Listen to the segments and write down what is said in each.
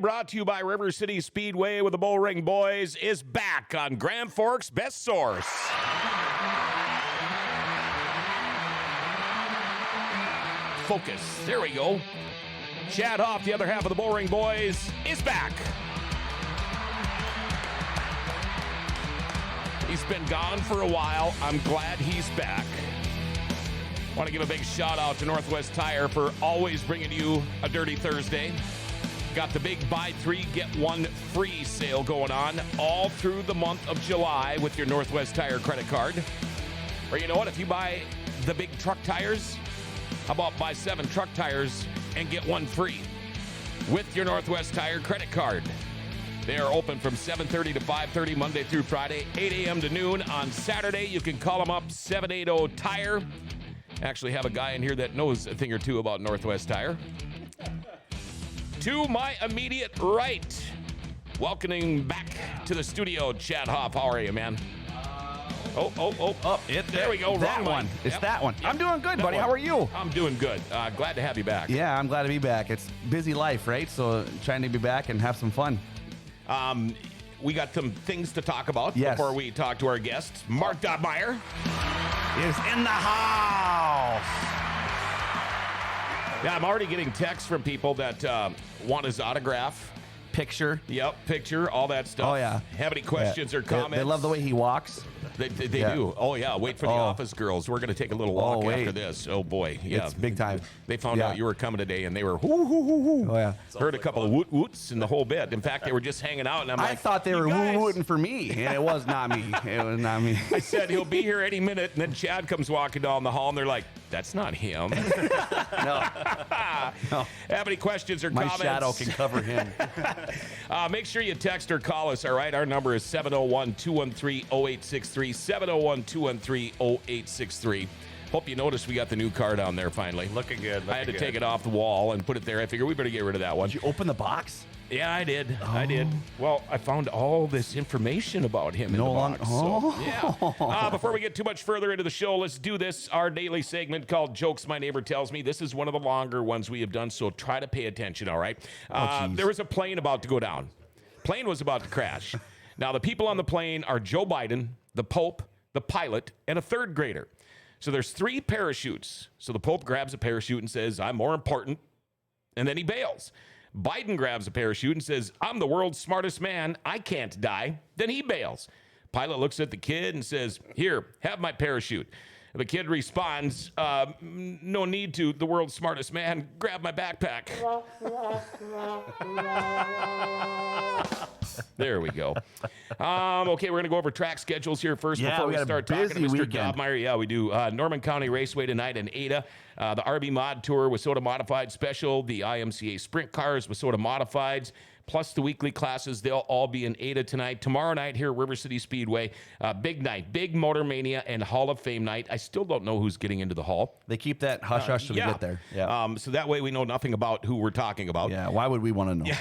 brought to you by River City Speedway with the Bullring Boys, is back on Grand Forks' Best Source. Focus. There we go. Chad Hoff, the other half of the Bullring Boys, is back. He's been gone for a while. I'm glad he's back. Want to give a big shout out to Northwest Tire for always bringing you a Dirty Thursday. Got the big buy three, get one free sale going on all through the month of July with your Northwest Tire credit card. Or you know what? If you buy the big truck tires, how about buy 7 truck tires and get one free with your Northwest Tire credit card? They are open from 7:30 to 5:30 Monday through Friday, 8 a.m. to noon. On Saturday, you can call them up, 780-TIRE. Actually have a guy in here that knows a thing or two about Northwest Tire. To my immediate right, welcoming back to the studio, Chad Hoff. How are you, man? There we go. That one. It's that one. I'm doing good, buddy. How are you? I'm doing good. Glad to have you back. Yeah, I'm glad to be back. It's busy life, right? So trying to be back and have some fun. We got some things to talk about before we talk to our guest. Mark Dobmeier is in the house. Yeah, I'm already getting texts from people that want his autograph. Picture. Yep, picture, all that stuff. Oh, yeah. Have any questions or comments? They love the way he walks. They do. Oh, yeah. Wait for the office girls. We're going to take a little walk after this. Oh, boy. Yeah. It's big time. They found out you were coming today, and they were hoo. Oh, yeah. Heard a couple of woot-woots and the whole bit. In fact, they were just hanging out, and I'm like, I thought they were woo-wooting for me, and it was not me. It was not me. I said, he'll be here any minute, and then Chad comes walking down the hall, and they're like, that's not him. No. Have any questions or comments? My shadow can cover him. Make sure you text or call us, all right? Our number is 701-213-0863, 701-213-0863. Hope you noticed we got the new car down there finally. Looking good. I had to take it off the wall and put it there. I figured we better get rid of that one. Did you open the box? Yeah, I did. I did. Well, I found all this information about him in the box. Before we get too much further into the show, let's do this. Our daily segment called Jokes My Neighbor Tells Me. This is one of the longer ones we have done, so try to pay attention, all right? There was a plane about to go down. Plane was about to crash. Now, the people on the plane are Joe Biden, the Pope, the pilot, and a third grader. So there's 3 parachutes. So the Pope grabs a parachute and says, I'm more important, and then he bails. Biden grabs a parachute and says, I'm the world's smartest man. I can't die. Then he bails. Pilot looks at the kid and says, here, have my parachute. The kid responds, no need to, the world's smartest man. Grab my backpack. There we go. Okay, we're going to go over track schedules here first before we start talking to Mr. Dobmeier. Yeah, we do. Norman County Raceway tonight in Ada. The RB Mod Tour with Soda Modified Special. The IMCA Sprint Cars with Soda Modifieds. Plus the weekly classes. They'll all be in Ada tonight. Tomorrow night here at River City Speedway. Big night. Big Motor Mania and Hall of Fame night. I still don't know who's getting into the Hall. They keep that hush-hush till we get there. Yeah. So that way we know nothing about who we're talking about. Yeah, why would we want to know?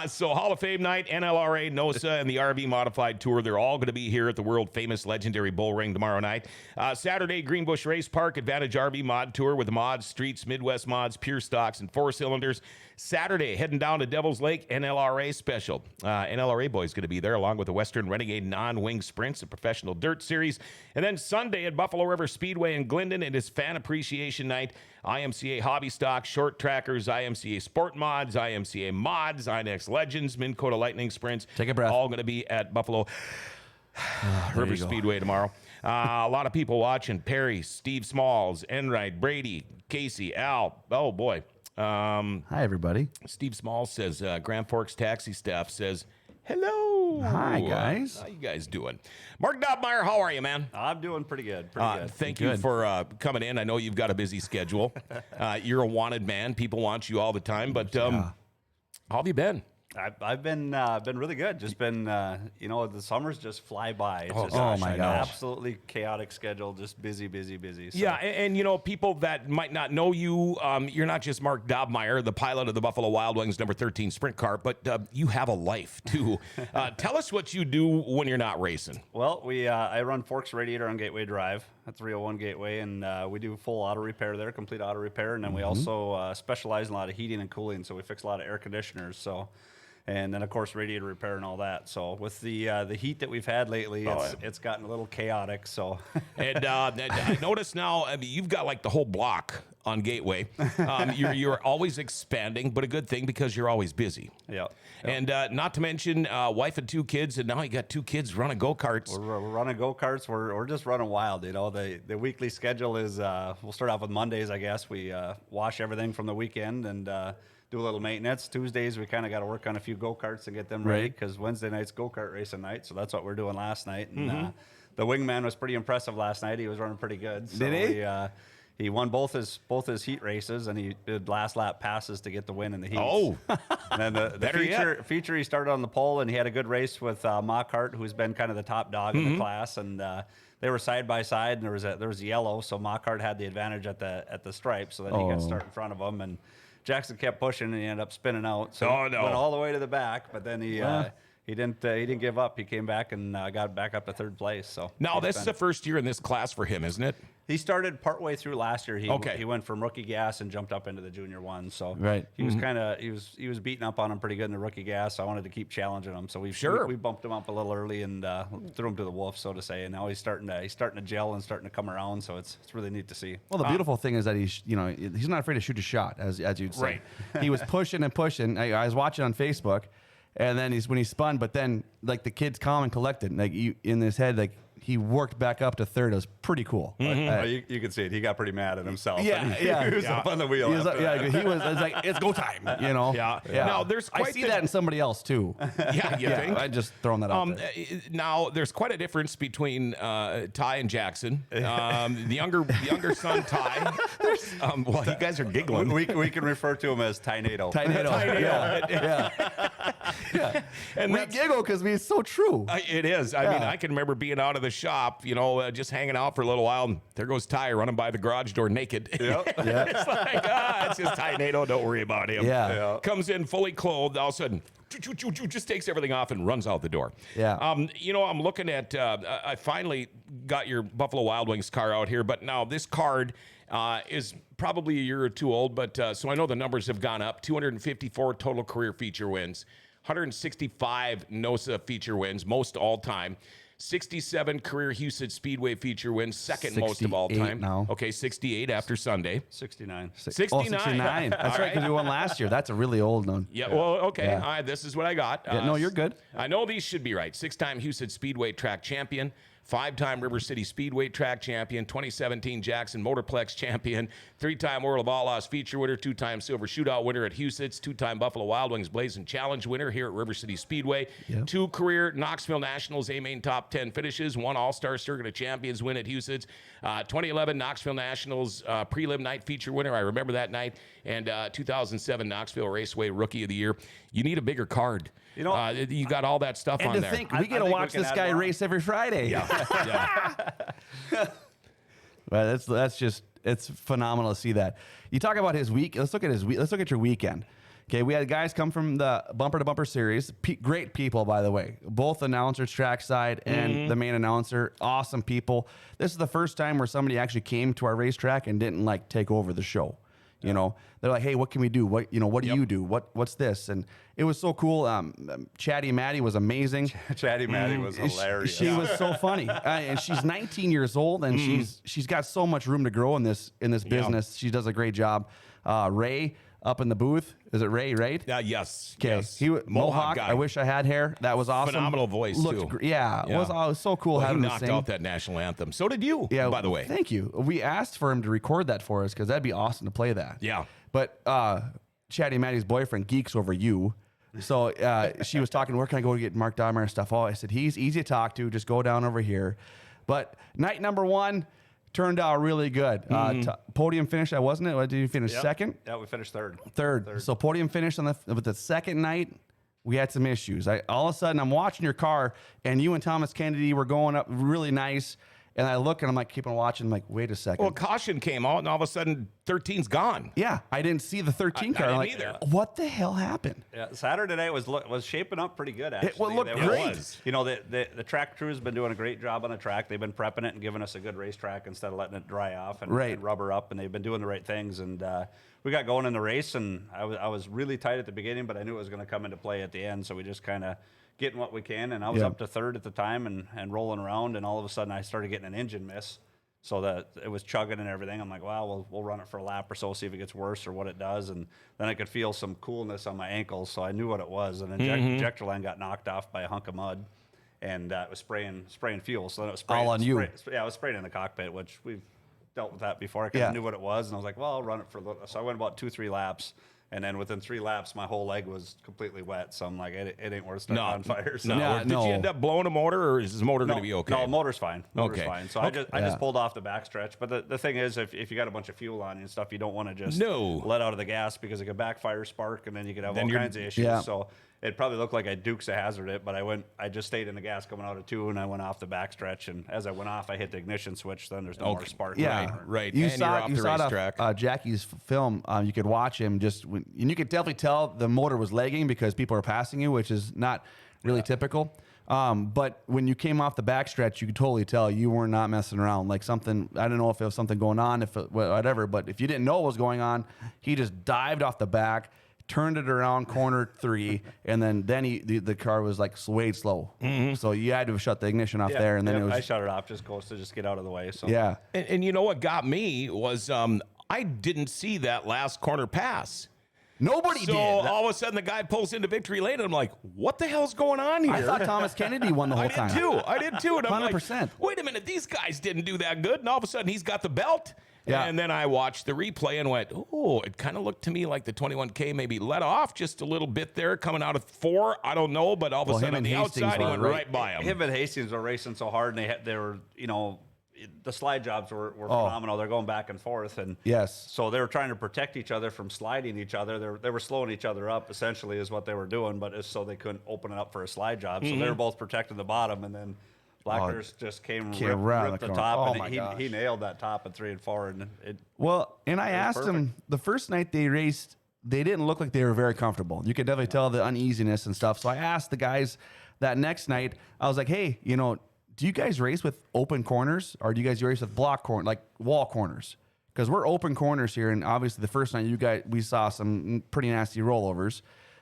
So Hall of Fame night, NLRA, NOSA, and the RV Modified Tour, they're all going to be here at the world-famous legendary Bull Ring tomorrow night. Saturday, Greenbush Race Park, Advantage RV Mod Tour with the mods, streets, Midwest mods, pure stocks, and 4-cylinders. Saturday, heading down to Devil's Lake, NLRA special. NLRA boys going to be there along with the Western Renegade non-wing sprints, a professional dirt series. And then Sunday at Buffalo River Speedway in Glendon, it is Fan Appreciation Night. IMCA Hobby Stock, Short Trackers, IMCA Sport Mods, IMCA Mods, INX Legends, Minn Kota Lightning Sprints. Take a breath. All going to be at Buffalo River Speedway tomorrow. A lot of people watching. Perry, Steve Smalls, Enright, Brady, Casey, Al. Oh, boy. Hi, everybody. Steve Smalls says, Grand Forks taxi staff says, hello. Hi, guys. How you guys doing? Mark Dobmeier, how are you, man? I'm doing pretty good. Thank you for coming in. I know you've got a busy schedule. You're a wanted man. People want you all the time. But how have you been? I've been really good. Just been, the summers just fly by. It's just my gosh. Absolutely chaotic schedule. Just busy. So. Yeah, and people that might not know you, you're not just Mark Dobmeier, the pilot of the Buffalo Wild Wings number 13 sprint car, but you have a life too. Tell us what you do when you're not racing. Well, I run Forks Radiator on Gateway Drive. at 301 Gateway, and we do full auto repair there, complete auto repair, and then we also specialize in a lot of heating and cooling, so we fix a lot of air conditioners. So, and then of course radiator repair and all that. So with the heat that we've had lately, it's gotten a little chaotic. So, and I notice now, I mean, you've got like the whole block on Gateway. You're always expanding, but a good thing because you're always busy. Yeah. And not to mention wife and 2 kids, and now you got 2 kids running go-karts. We're running go-karts. We're just running wild, you know. The weekly schedule is, we'll start off with Mondays, I guess. We wash everything from the weekend and do a little maintenance. Tuesdays, we kind of got to work on a few go-karts and get them ready because Wednesday night's go-kart racing night. So that's what we're doing last night. And the wingman was pretty impressive last night. He was running pretty good. So Did he? He won both his heat races, and he did last lap passes to get the win in the heats. Oh, and then the feature, he started on the pole, and he had a good race with Mockhart, who's been kind of the top dog in the class, and they were side by side, and there was yellow, so Mockhart had the advantage at the stripe, so then he got started in front of him, and Jackson kept pushing, and he ended up spinning out. So he went all the way to the back, but then he didn't give up. He came back and got back up to 3rd place. So now this is the first year in this class for him, isn't it? He started partway through last year. He went from rookie gas and jumped up into the junior one. So he was he was beating up on him pretty good in the rookie gas. So I wanted to keep challenging him. So we bumped him up a little early and threw him to the wolf, so to say. And now he's starting to gel and starting to come around. So it's really neat to see. Well, the beautiful thing is that he's not afraid to shoot a shot, as you'd say. Right. He was pushing and pushing. I was watching on Facebook, and then when he spun, but then like the kid's calm and collected, like in his head, like he worked back up to 3rd. It was pretty cool. You can see it. He got pretty mad at himself. Yeah, he was up on the wheel. He was like, it's go time, you know. Yeah. Now there's I see that in somebody else too. Yeah, you think? I just throwing that out there. Now there's quite a difference between Ty and Jackson. The younger son Ty. Well, you guys are giggling. We can refer to him as Ty-nado. Yeah. And we giggle because it's so true. It is. I mean, I can remember being out of the shop, just hanging out for a little while, and there goes Ty running by the garage door naked. Yep. It's like, it's just Ty-nado, don't worry about him. Yeah. Comes in fully clothed, all of a sudden, just takes everything off and runs out the door. Yeah. I'm looking at, I finally got your Buffalo Wild Wings car out here, but now this card is probably a year or 2 old, but so I know the numbers have gone up. 254 total career feature wins, 165 NOSA feature wins, most all time. 67 career Houston Speedway feature wins, second most of all time. Now. Okay, 68 after Sunday. 69. 69. That's right, because we won last year. That's a really old one. Yeah, well, okay. Yeah. All right, this is what I got. No, you're good. I know these should be right. 6-time Houston Speedway track champion, 5-time River City Speedway track champion, 2017 Jackson Motorplex champion, 3-time World of Outlaws feature winner, 2-time Silver Shootout winner at Houston's, 2-time Buffalo Wild Wings Blazing Challenge winner here at River City Speedway, 2 career Knoxville Nationals A-Main Top 10 finishes, 1 All-Star Circuit of Champions win at Houston's, 2011 Knoxville Nationals prelim night feature winner. I remember that night. And 2007 Knoxville Raceway Rookie of the Year. You need a bigger card. You got all that stuff And on to there. think, we get to watch this guy race every Friday. Well, that's just, it's phenomenal to see that. You talk about his week. Let's look at let's look at your weekend. Okay, we had guys come from the Bumper to Bumper series. Great people, by the way. Both announcers, trackside, and the main announcer. Awesome people. This is the first time where somebody actually came to our racetrack and didn't take over the show. You know, they're like, hey, what can we do? What do you do? What's this? And it was so cool. Chatty Maddie was amazing. Chatty Maddie was hilarious. She was so funny. And she's 19 years old, and she's got so much room to grow in this business. She does a great job. Ray up in the booth. Is it Ray, right? Yes. Okay. Yes. He Mohawk guy. I wish I had hair. That was awesome. Phenomenal voice, too. Yeah. It was so cool having him him knocked sing. out that national anthem. So did you, by the way. Thank you. We asked for him to record that for us because that'd be awesome to play that. Yeah. But Chatty Maddie's boyfriend geeks over you. So she was talking, where can I go to get Mark Dobmeier stuff? Oh, I said, he's easy to talk to. Just go down over here. But night number 1 turned out really good. Podium finish, wasn't it? What, did you finish second? Yeah, we finished third. Third. So podium finish with the second night. We had some issues. All of a sudden, I'm watching your car, and you and Thomas Kennedy were going up really nice. And I look, and I'm keeping watching. I'm like, wait a second. Well, caution came out, and all of a sudden, 13's gone. Yeah, I didn't see the 13 car. I I'm didn't like, either. what the hell happened? Yeah, Saturday night was shaping up pretty good, actually. It looked They were- great. You know, the track crew has been doing a great job on the track. They've been prepping it and giving us a good racetrack instead of letting it dry off and, Right. and rubber up, and they've been doing the right things. And we got going in the race, and I was really tight at the beginning, but I knew it was going to come into play at the end, so we just kind of getting what we can. And I was Yeah. up to third at the time and rolling around, and all of a sudden I started getting an engine miss. So that it was chugging and everything. I'm like, well, we'll run it for a lap or so, see if it gets worse or what it does. And then I could feel some coolness on my ankles, so I knew what it was. And injector line got knocked off by a hunk of mud, and it was spraying fuel. So then it was spraying All on you. Yeah, it was spraying in the cockpit, which we've dealt with that before. I kind of knew what it was, and I was like, well, I'll run it for a little. So I went about 2-3 laps. And then within 3 laps, my whole leg was completely wet. So I'm like, it ain't worth starting on fire. So No. Did you end up blowing a motor, or is the motor going to be okay? No, motor's fine. Motor's Okay. fine. So I just pulled off the backstretch. But the thing is, if you got a bunch of fuel on you and stuff, you don't want to just let out of the gas because it could backfire, spark, and then you could have all kinds of issues. Yeah. So it probably looked like I Dukes a hazard it, but I just stayed in the gas coming out of 2, and I went off the backstretch. And as I went off, I hit the ignition switch. Then there's no more spark. Yeah, Right. You And saw you're off the it racetrack. off Jackie's film. You could watch him and you could definitely tell the motor was lagging because people are passing you, which is not really typical. But when you came off the backstretch, you could totally tell you were not messing around. Like something, I don't know if it was something going on, whatever. But if you didn't know what was going on, he just dived off the back, turned it around corner 3, and then the car was like way slow. So you had to shut the ignition off there, and then it was. I shut it off just to just get out of the way. So Yeah. And you know what got me was I didn't see that last corner pass. Nobody So did. all of a sudden the guy pulls into victory lane, and I'm like, what the hell's going on here? I thought Thomas Kennedy won the whole time. I did too. And I'm 100%. like, wait a minute, these guys didn't do that good. And all of a sudden he's got the belt. Yeah. And then I watched the replay and went, oh, it kind of looked to me like the 21K maybe let off just a little bit there coming out of 4. I don't know, but all of a sudden on the outside he went right by him. Him and Hastings were racing so hard, and they were, the slide jobs were phenomenal. They're going back and forth, and Yes. so they were trying to protect eeach other from sliding each other. They were slowing each other up, essentially, is what they were doing, but it's so they couldn't open it up for a slide job. So they were both protecting the bottom, and then Blackers just came around ripped the the corner. top, Oh and my gosh. he nailed that top at 3 and 4, and it. Well, and I was asked him the first night they raced, they didn't look like they were very comfortable. You could definitely tell the uneasiness and stuff. So I asked the guys that next night, I was like, hey, do you guys race with open corners or do you guys race with like wall corners? Because we're open corners here, and obviously the first night we saw some pretty nasty rollovers.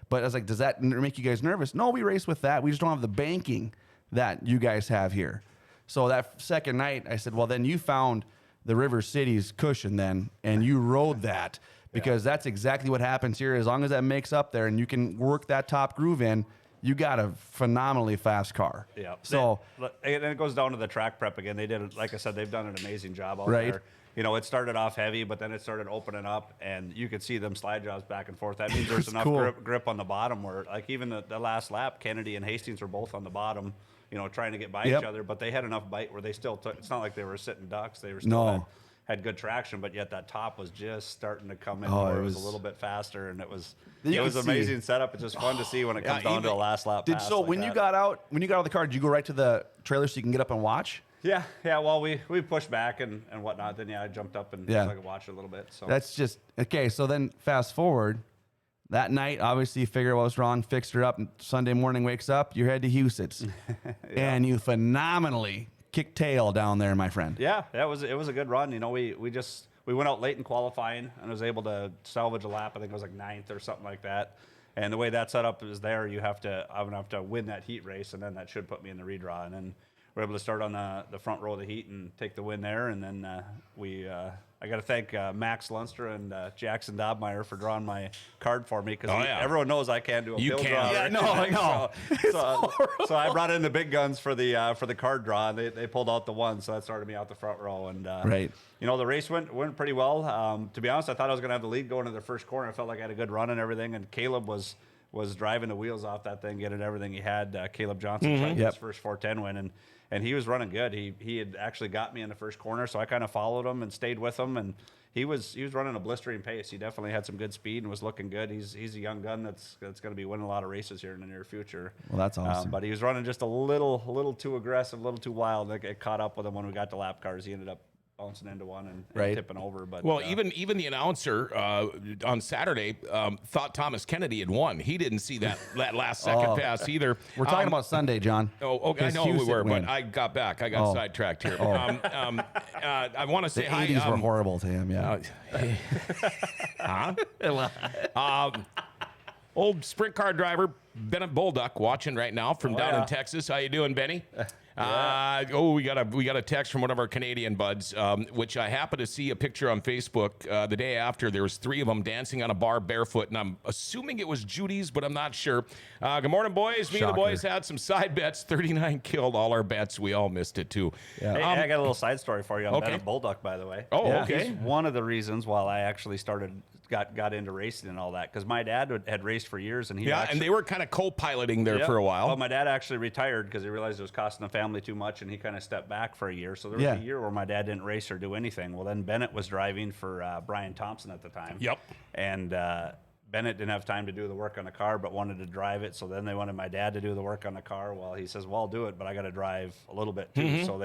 But I was like, does that make you guys nervous? No, we race with that. We just don't have the banking that you guys have here. So that second night, I said, well, then you found the River City's cushion then, and you rode that because that's exactly what happens here. As long as that makes up there and you can work that top groove in, you got a phenomenally fast car. Yeah. So and it goes down to the track prep again. They did, like I said, they've done an amazing job out Right. there. It started off heavy, but then it started opening up, and you could see them slide jobs back and forth. That means there's enough cool. grip on the bottom where, like, even the last lap, Kennedy and Hastings were both on the bottom, trying to get by Yep. each other, but they had enough bite where they still took. It's not like they were sitting ducks. They were still had good traction, but yet that top was just starting to come in where it was a little bit faster, and it was amazing setup. It's just fun to see when it comes down to a last lap. pass like when that. you got out of the car, did you go right to the trailer so you can get up and watch? Yeah. Well, we pushed back and whatnot. Then I jumped up and so I could watch it a little bit. So That's just okay. So then fast forward. That night, obviously, you figure what was wrong, fixed her up. And Sunday morning wakes up, you're headed to Huset's, and you phenomenally kicked tail down there, my friend. yeah, it was a good run. We went out late in qualifying and was able to salvage a lap. I think it was like 9th or something like that. And the way that setup is there, I'm gonna have to win that heat race, and then that should put me in the redraw. And then we're able to start on the front row of the heat and take the win there. And then I got to thank Max Lunster and Jackson Dobmeier for drawing my card for me because everyone knows I can't do a pill draw. Yeah, no, I know. So I brought in the big guns for the card draw, and they pulled out the one, so that started me out the front row. And Right. the race went pretty well. To be honest, I thought I was going to have the lead going into the first corner. I felt like I had a good run and everything, and Caleb was driving the wheels off that thing, getting everything he had. Caleb Johnson tried to get his first 410 win, and he was running good. He had actually got me in the first corner, so I kind of followed him and stayed with him, and he was running a blistering pace. He definitely had some good speed and was looking good. He's a young gun that's going to be winning a lot of races here in the near future. Well, that's awesome. But he was running just a little too aggressive, a little too wild. It caught up with him when we got to lap cars. He ended up bouncing into one and Right. tipping over. But Well, even the announcer on Saturday thought Thomas Kennedy had won. He didn't see that last second pass either. We're talking about Sunday, John. Oh, okay, I Does know we Houston were, win? but I got back. I got sidetracked here. I want to say The hi. 80s were horrible to him, yeah. Old sprint car driver Bennett Bolduck watching right now from down in Texas. How you doing, Benny? We got a text from one of our Canadian buds, which I happened to see a picture on Facebook the day after. There was 3 of them dancing on a bar barefoot, and I'm assuming it was Judy's, but I'm not sure. Good morning, boys. Me and the boys had some side bets. 39 killed all our bets. We all missed it too. Hey, I got a little side story for you on Okay. Bennett Bolduck, by the way. Oh, okay. He's one of the reasons why I actually got into racing and all that, because my dad had raced for years, and And they were kind of co-piloting there for a while. Well, my dad actually retired because he realized it was costing the family too much, and he kind of stepped back for a year. So there was a year where my dad didn't race or do anything. Well, then Bennett was driving for Brian Thompson at the time. Yep. And Bennett didn't have time to do the work on the car, but wanted to drive it. So then they wanted my dad to do the work on the car. Well, he says, "Well, I'll do it, but I got to drive a little bit too." So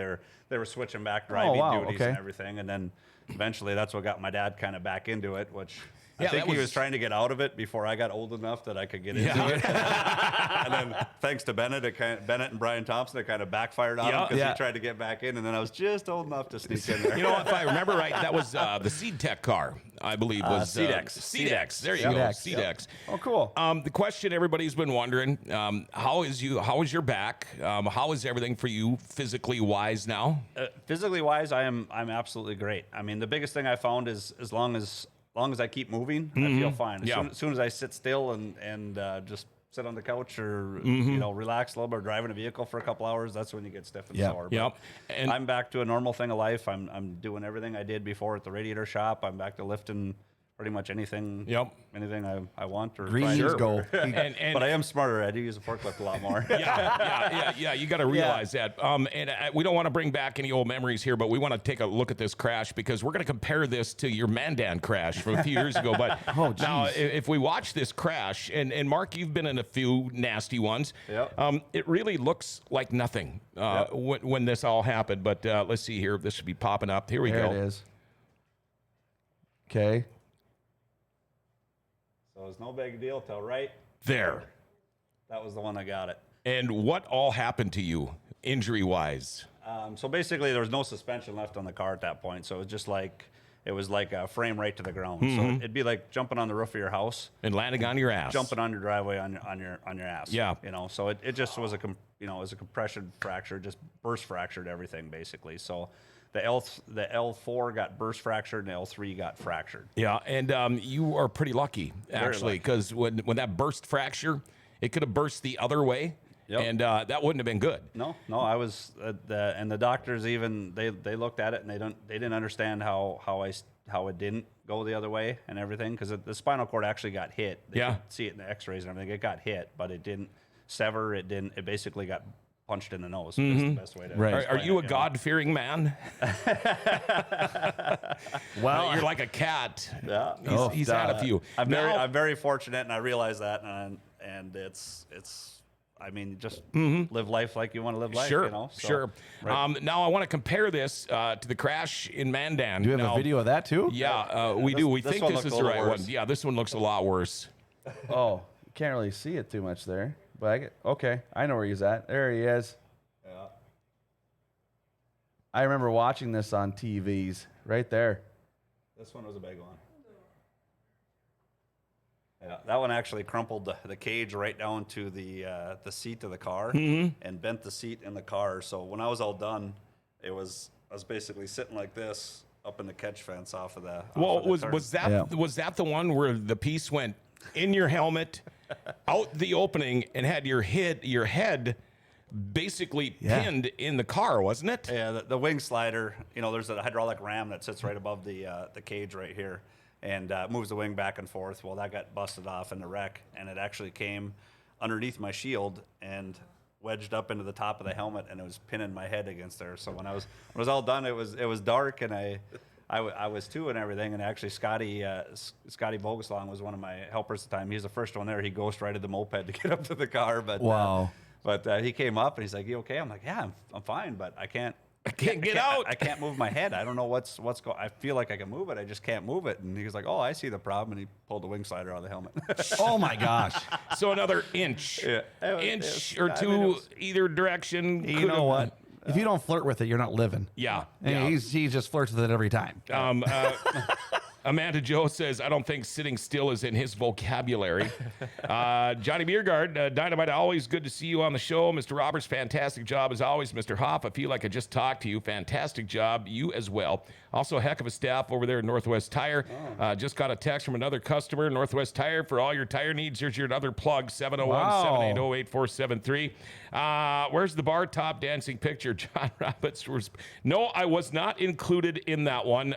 they were switching back driving duties and everything, and then eventually that's what got my dad kind of back into it, which. I think he was trying to get out of it before I got old enough that I could get into it. And then thanks to Bennett, Bennett and Brian Thompson, it kind of backfired on him because he tried to get back in, and then I was just old enough to sneak in there. You know what? If I remember right, that was the Seed Tech car, I believe, was Cedex. Cedex. There you go, Cedex. Cedex. Oh, cool. The question everybody's been wondering: how is your back? How is everything for you physically wise now? Physically wise, I'm absolutely great. I mean, the biggest thing I found is as long as I keep moving, I feel fine. As soon as I sit still and just sit on the couch or relax a little bit, or drive in a vehicle for a couple hours, that's when you get stiff and sore. But And I'm back to a normal thing of life. I'm doing everything I did before at the radiator shop. I'm back to lifting pretty much anything. Anything I want or Green try to. go. But I am smarter. I do use a forklift a lot more. Yeah. You got to realize that. We don't want to bring back any old memories here, but we want to take a look at this crash because we're going to compare this to your Mandan crash from a few years ago. But now, if we watch this crash, and Mark, you've been in a few nasty ones. It really looks like nothing when this all happened. But let's see here. This should be popping up. Here we go. There it is. Okay. So it's no big deal till right There. That was the one that got it. And what all happened to you, injury-wise? So basically, there was no suspension left on the car at that point. So it was just like a frame right to the ground. So it'd be like jumping on the roof of your house And landing on your ass. jumping on your driveway on your ass. Yeah. So it just was it was a compression fracture, just burst fractured everything basically. So the L4 got burst fractured and the L3 got fractured. Yeah, and you are pretty lucky actually, because when that burst fracture, it could have burst the other way, and that wouldn't have been good. No, I was and the doctors even they looked at it and they didn't understand how it didn't go the other way and everything, because the spinal cord actually got hit. They could see it in the X-rays and everything. It got hit, but it didn't sever. It basically got punched in the nose. That's the best way to Right. Are you a God-fearing man? Well, you're like a cat. Yeah. He's had a few. I'm very fortunate, and I realize that, and it's. I mean, just live life like you want to live life. Sure, You know? So, sure. right. Now I want to compare this to the crash in Mandan. do you have a video of that too? Yeah, we do. We this think one this looked is a the little right one. worse. Yeah, this one looks a lot worse. Oh, you can't really see it too much there. But okay, I know where he's at. There he is. Yeah. I remember watching this on TVs right there. This one was a big one. Yeah, that one actually crumpled the cage right down to the seat of the car and bent the seat in the car. So when I was all done, I was basically sitting like this up in the catch fence off of the. Was that the one where the piece went in your helmet, out the opening, and had your head basically pinned in the car, wasn't it? Yeah, the wing slider. There's a hydraulic ram that sits right above the cage right here, and moves the wing back and forth. Well, that got busted off in the wreck, and it actually came underneath my shield and wedged up into the top of the helmet, and it was pinning my head against there. So when I was all done, it was dark, and I was too and everything. And actually, Scotty Vogelslong was one of my helpers at the time. He was the first one there. He ghost righted the moped to get up to the car, but Wow. But he came up and he's like, "You okay?" I'm like, "Yeah, I'm fine, but I can't can't get out. I can't move my head. I don't know what's going. I feel like I can move it. I just can't move it. And he was like, oh, I see the problem. And he pulled the wing slider out of the helmet. Oh my gosh. So another inch, It or was- two, I mean, it was- either direction. You know what? If you don't flirt with it, you're not living. Yeah. And he just flirts with it every time. Amanda Joe says, I don't think sitting still is in his vocabulary. Johnny Biergard, Dynamite, always good to see you on the show. Mr. Roberts, fantastic job as always. Mr. Hoff, I feel like I just talked to you. Fantastic job. You as well. Also, a heck of a staff over there at Northwest Tire. Just got a text from another customer, Northwest Tire, for all your tire needs. Here's your another plug, 701-780-8473. Where's the bar top dancing picture? John Roberts was... No, I was not included in that one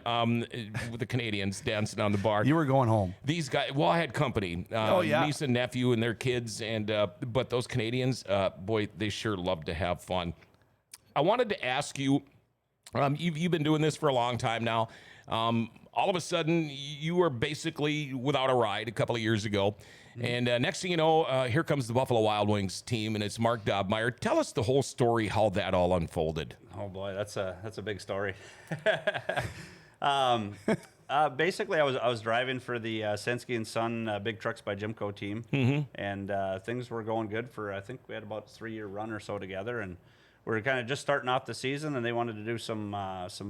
with the Canadians dancing on the bar. You were going home. These guys, well, I had company, niece and nephew and their kids, and but those Canadians, boy, they sure love to have fun. I wanted to ask you, you've been doing this for a long time now. All of a sudden, you were basically without a ride a couple of years ago. And next thing you know, here comes the Buffalo Wild Wings team, and it's Mark Dobmeier. Tell us the whole story, how that all unfolded. Oh boy, that's a big story. Basically, I was driving for the Sensky and Son Big Trucks by Jimco team, and things were going good for, I think we had about a 3-year run or so together, and we were kind of just starting off the season, and they wanted to do some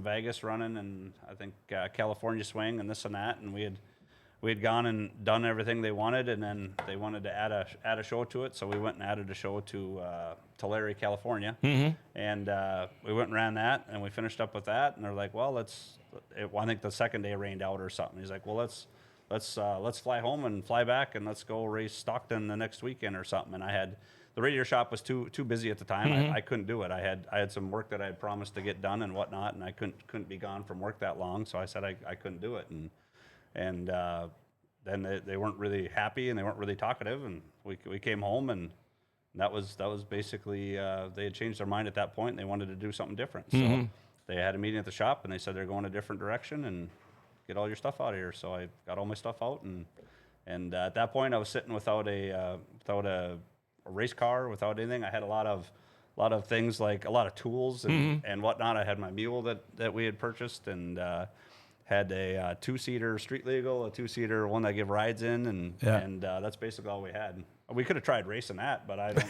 Vegas running, and I think California swing and this and that, and we had gone and done everything they wanted, and then they wanted to add a show to it, so we went and added a show to Tulare, California, and we went and ran that, and we finished up with that, and they're like, well, I think the second day rained out or something. He's like, well, let's fly home and fly back, and let's go race Stockton the next weekend or something. And the radio shop was too busy at the time. I couldn't do it. I had some work that I had promised to get done and whatnot, and I couldn't be gone from work that long. So I said I couldn't do it, and then they weren't really happy and they weren't really talkative, and we came home, and that was basically they had changed their mind at that point, and they wanted to do something different. So they had a meeting at the shop, and they said they're going a different direction and get all your stuff out of here. So I got all my stuff out, and at that point I was sitting without a race car, without anything. I had a lot of things, like a lot of tools and whatnot. I had my mule that we had purchased, and had a 2-seater street legal, a 2-seater one that I give rides in, and that's basically all we had. We could have tried racing that, but I don't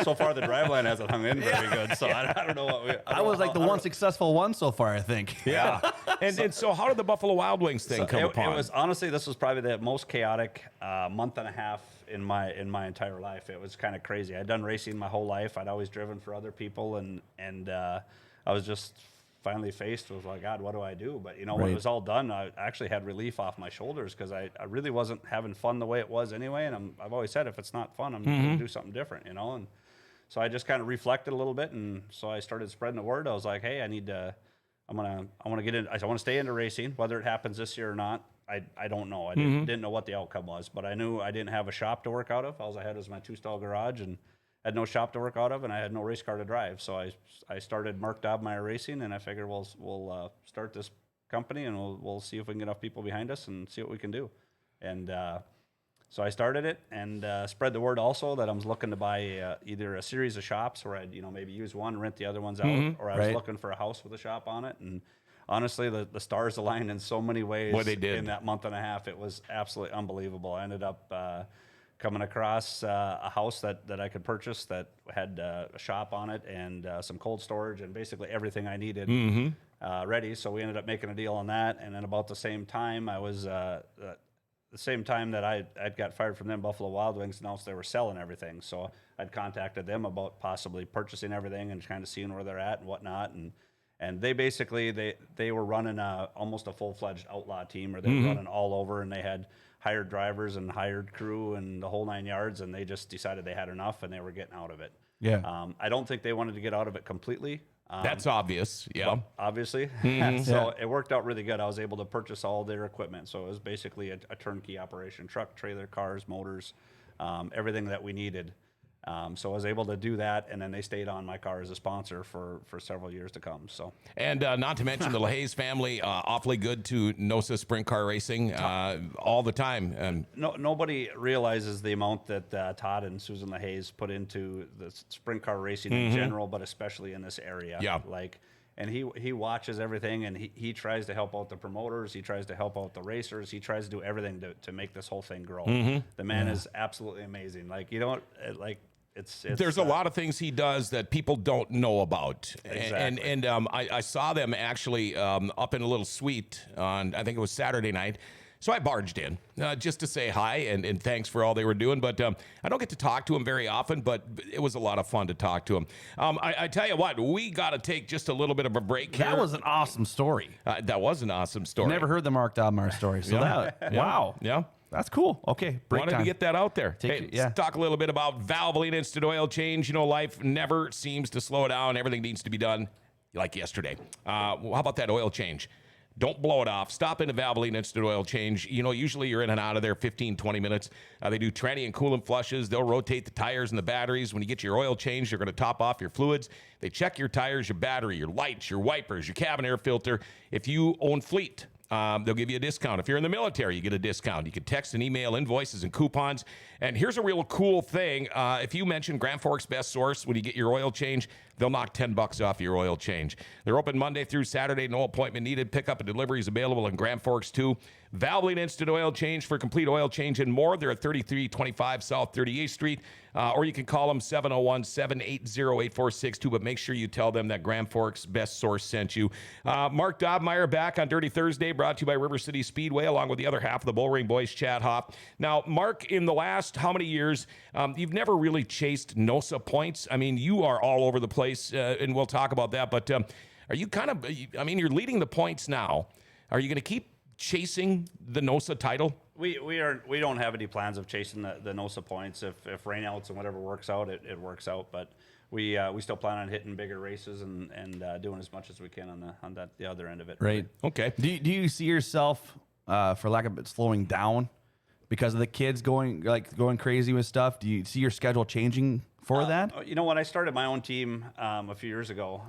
so far the driveline hasn't hung in very good, so I don't know what I was like the one successful one so far, I think. Yeah. And so how did the Buffalo Wild Wings thing come upon? It was, honestly, this was probably the most chaotic month and a half in my entire life. It was kind of crazy. I'd done racing my whole life. I'd always driven for other people, and I was just finally faced with, like, God, what do I do? But when it was all done, I actually had relief off my shoulders, because I really wasn't having fun the way it was anyway. And I've always said, if it's not fun, I'm going to do something different, And so I just kind of reflected a little bit, and so I started spreading the word. I was like, hey, I want to get in. I want to stay into racing, whether it happens this year or not. I don't know. I didn't know what the outcome was, but I knew I didn't have a shop to work out of. All I had was my 2-stall garage, and had no shop to work out of, and I had no race car to drive. So I started Mark Dobmeier Racing, and I figured we'll start this company, and we'll see if we can get enough people behind us and see what we can do. And so I started it, and spread the word also that I was looking to buy either a series of shops where I'd maybe use one, rent the other ones out, or I was looking for a house with a shop on it. And honestly, the stars aligned in so many ways. What they did in that month and a half. It was absolutely unbelievable. I ended up coming across a house that I could purchase that had a shop on it, and some cold storage, and basically everything I needed ready. So we ended up making a deal on that. And then about the same time, I was the same time that I'd got fired from them, Buffalo Wild Wings announced they were selling everything. So I'd contacted them about possibly purchasing everything and kind of seeing where they're at and whatnot. And they basically, they were running almost a full-fledged outlaw team, where they were running all over, and they had hired drivers and hired crew and the whole 9 yards, and they just decided they had enough, and they were getting out of it. Yeah. I don't think they wanted to get out of it completely. That's obvious. Yeah. Obviously. So it worked out really good. I was able to purchase all their equipment. So it was basically a turnkey operation: truck, trailer, cars, motors, everything that we needed. So I was able to do that, and then they stayed on my car as a sponsor for several years to come. So, and not to mention the LaHaye family, awfully good to NOSA Sprint Car Racing all the time. Nobody realizes the amount that Todd and Susan LaHaye's put into the sprint car racing in general, but especially in this area. Yeah. Like, And he watches everything, and he tries to help out the promoters. He tries to help out the racers. He tries to do everything to make this whole thing grow. The man is absolutely amazing. Like, you don't like it's there's a lot of things he does that people don't know about. Exactly. And I saw them actually up in a little suite on, I think it was Saturday night. So I barged in just to say hi and thanks for all they were doing. But I don't get to talk to him very often, but it was a lot of fun to talk to him. I tell you what, we got to take just a little bit of a break here. That was an awesome story. That was an awesome story. Never heard the Mark Dobmeier story. So wow. Yeah. That's cool. Okay, break Wanted time. to get that out there. Hey, yeah. Let's talk a little bit about Valvoline Instant Oil Change. You know, life never seems to slow down. Everything needs to be done like yesterday. How about that oil change? Don't blow it off. Stop into Valvoline Instant Oil Change. You know, usually you're in and out of there 15, 20 minutes. They do tranny and coolant flushes. They'll rotate the tires and the batteries. When you get your oil changed, you're going to top off your fluids. They check your tires, your battery, your lights, your wipers, your cabin air filter. If you own fleet, they'll give you a discount. If you're in the military, you get a discount. You can text and email invoices and coupons. And here's a real cool thing. If you mention Grand Forks Best Source when you get your oil change, they'll knock $10 off your oil change. They're open Monday through Saturday. No appointment needed. Pickup and delivery is available in Grand Forks too. Valvoline Instant Oil Change for complete oil change and more. They're at 3325 South 38th Street. Or you can call them 701-780-8462. But make sure you tell them that Grand Forks Best Source sent you. Mark Dobmeier back on Dirty Thursday, brought to you by River City Speedway, along with the other half of the Bullring Boys, Chad Hopp. Now, Mark, in the last how many years, you've never really chased NOSA points. I mean, you are all over the place, and we'll talk about that. But are you kind of, I mean, you're leading the points now. Are you going to keep chasing the NOSA title? We don't have any plans of chasing the NOSA points. If rainouts and whatever works out, it works out. But we still plan on hitting bigger races and doing as much as we can on the other end of it. Right. Okay. Do you see yourself, for lack of it, slowing down because of the kids going crazy with stuff? Do you see your schedule changing for that? You know, when I started my own team a few years ago,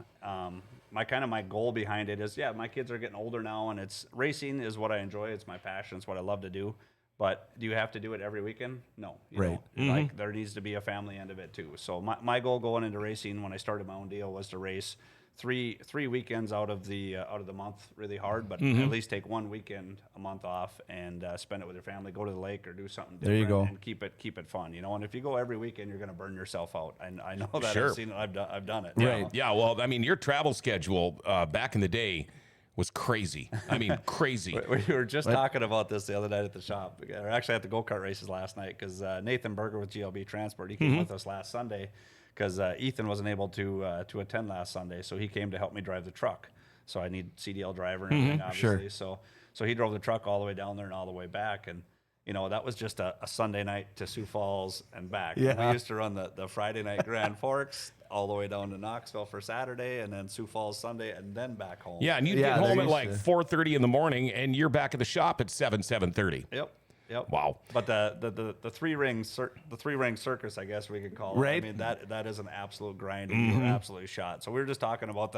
my goal behind it is, my kids are getting older now, and it's racing is what I enjoy. It's my passion. It's what I love to do. But do you have to do it every weekend? No. You Right. don't. Like, there needs to be a family end of it too. So my goal going into racing when I started my own deal was to race three weekends out of the month really hard, but at least take one weekend a month off and spend it with your family. Go to the lake or do something different. There you go. And keep it fun. You know, and if you go every weekend, you're going to burn yourself out. And I know that. Sure. I've seen it. I've done it. Right. You know? Yeah, well, I mean, your travel schedule back in the day was crazy. I mean, crazy. We were just talking about this the other night at the shop, or actually at the go-kart races last night, because Nathan Berger with GLB Transport, he came with us last Sunday because Ethan wasn't able to attend last Sunday, so he came to help me drive the truck. So I need CDL driver and everything, obviously. Sure. So he drove the truck all the way down there and all the way back, and you know, that was just a Sunday night to Sioux Falls and back. Yeah. And we used to run the Friday night Grand Forks all the way down to Knoxville for Saturday, and then Sioux Falls Sunday, and then back home. Yeah, and you get home at like 4:30 in the morning, and you're back at the shop at 7:30. Yep. Wow. But the three ring circus, I guess we could call it. Right. I mean, that is an absolute grind, and you're absolutely shot. So we were just talking about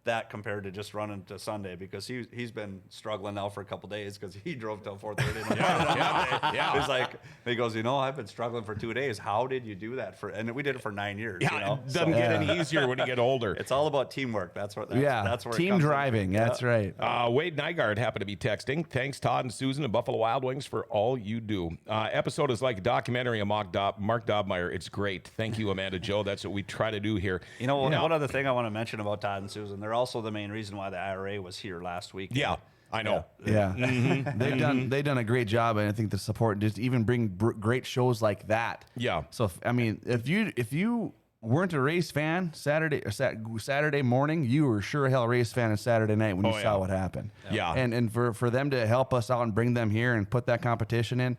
that compared to just running to Sunday, because he's been struggling now for a couple days because he drove till 4:30 in the morning. Yeah. He's like, he goes, you know, I've been struggling for 2 days. How did you do that and we did it for 9 years. Yeah, you know? it doesn't get any easier when you get older. It's all about teamwork. That's where That's where it team comes in. driving. Yeah. That's right. Wade Nygaard happened to be texting. Thanks, Todd and Susan and Buffalo Wild Wings, for all you do. Episode is like a documentary of Mark Dobmeier. It's great. Thank you, Amanda Joe. That's what we try to do here. You know, one other thing I want to mention about Todd and Susan, they're also the main reason why the IRA was here last week. Yeah, I know. Yeah, they've done a great job, and I think the support just even bring great shows like that. Yeah. So I mean, if you weren't a race fan Saturday morning, you were sure hell a race fan on Saturday night when you saw what happened. Yeah. And for them to help us out and bring them here and put that competition in,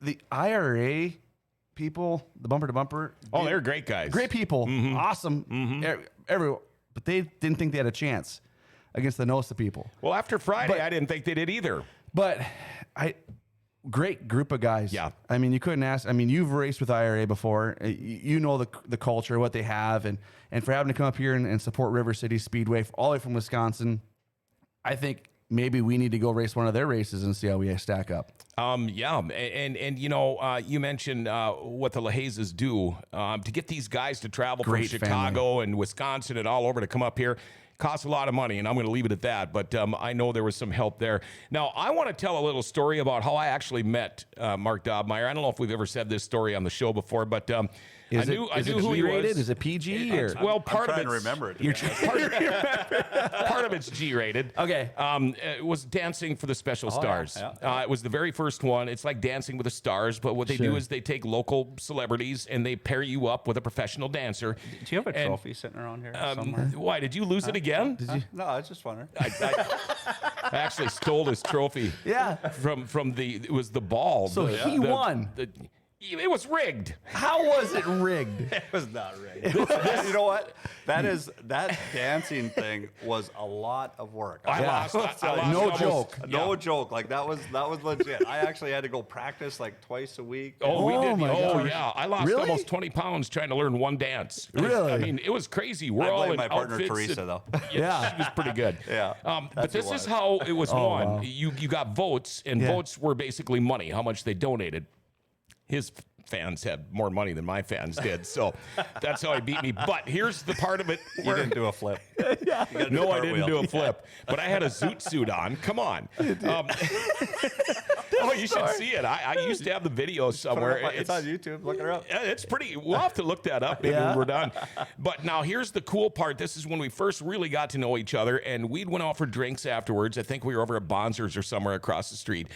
the IRA people, the bumper to bumper. Oh, they're great guys. Great people, awesome. But they didn't think they had a chance against the NOSA people. Well, after Friday, I didn't think they did either. But great group of guys. Yeah. I mean, you couldn't ask. I mean, you've raced with IRA before. You know the culture, what they have, and for having to come up here and support River City Speedway all the way from Wisconsin, I think maybe we need to go race one of their races and see how we stack up. Yeah, and you know, you mentioned what the LaHazes do to get these guys to travel Great from Chicago and Wisconsin and all over to come up here. Costs a lot of money, and I'm going to leave it at that. But I know there was some help there. Now, I want to tell a little story about how I actually met Mark Dobmeier. I don't know if we've ever said this story on the show before, but I knew who he was. Is it PG? Or? Well, part I'm of trying it's to remember it. part of it's G-rated. Okay. It was Dancing for the Special Stars. yeah. It was the very first one. It's like Dancing with the Stars, but what they do is they take local celebrities and they pair you up with a professional dancer. Do you have a trophy sitting around here somewhere? Why did you lose it again? Did you? No, I was just wondering. I actually stole his trophy. Yeah. From it was the ball. So he won. It was rigged. How was it rigged? It was not rigged. You know what? That dancing thing was a lot of work. I lost No almost- joke. No joke. Like that was legit. I actually had to go practice like twice a week. Oh, we did. my Oh, gosh. yeah. I lost Really? almost 20 pounds trying to learn one dance. Really? I mean, it was crazy. We're I all blame in my partner outfits Teresa and- though. Yeah, she was pretty good. Yeah, But that's this who is won. how it was won. wow. You got votes, and votes were basically money, how much they donated. His fans had more money than my fans did, so that's how he beat me. But here's the part of it You where didn't do a flip. no, I didn't do a flip, but I had a zoot suit on. Come on. Oh, you should see it. I used to have the video somewhere. It's on YouTube. Look her up. Yeah, it's pretty. We'll have to look that up maybe when we're done. But now here's the cool part. This is when we first really got to know each other, and we went out for drinks afterwards. I think we were over at Bonzer's or somewhere across the street.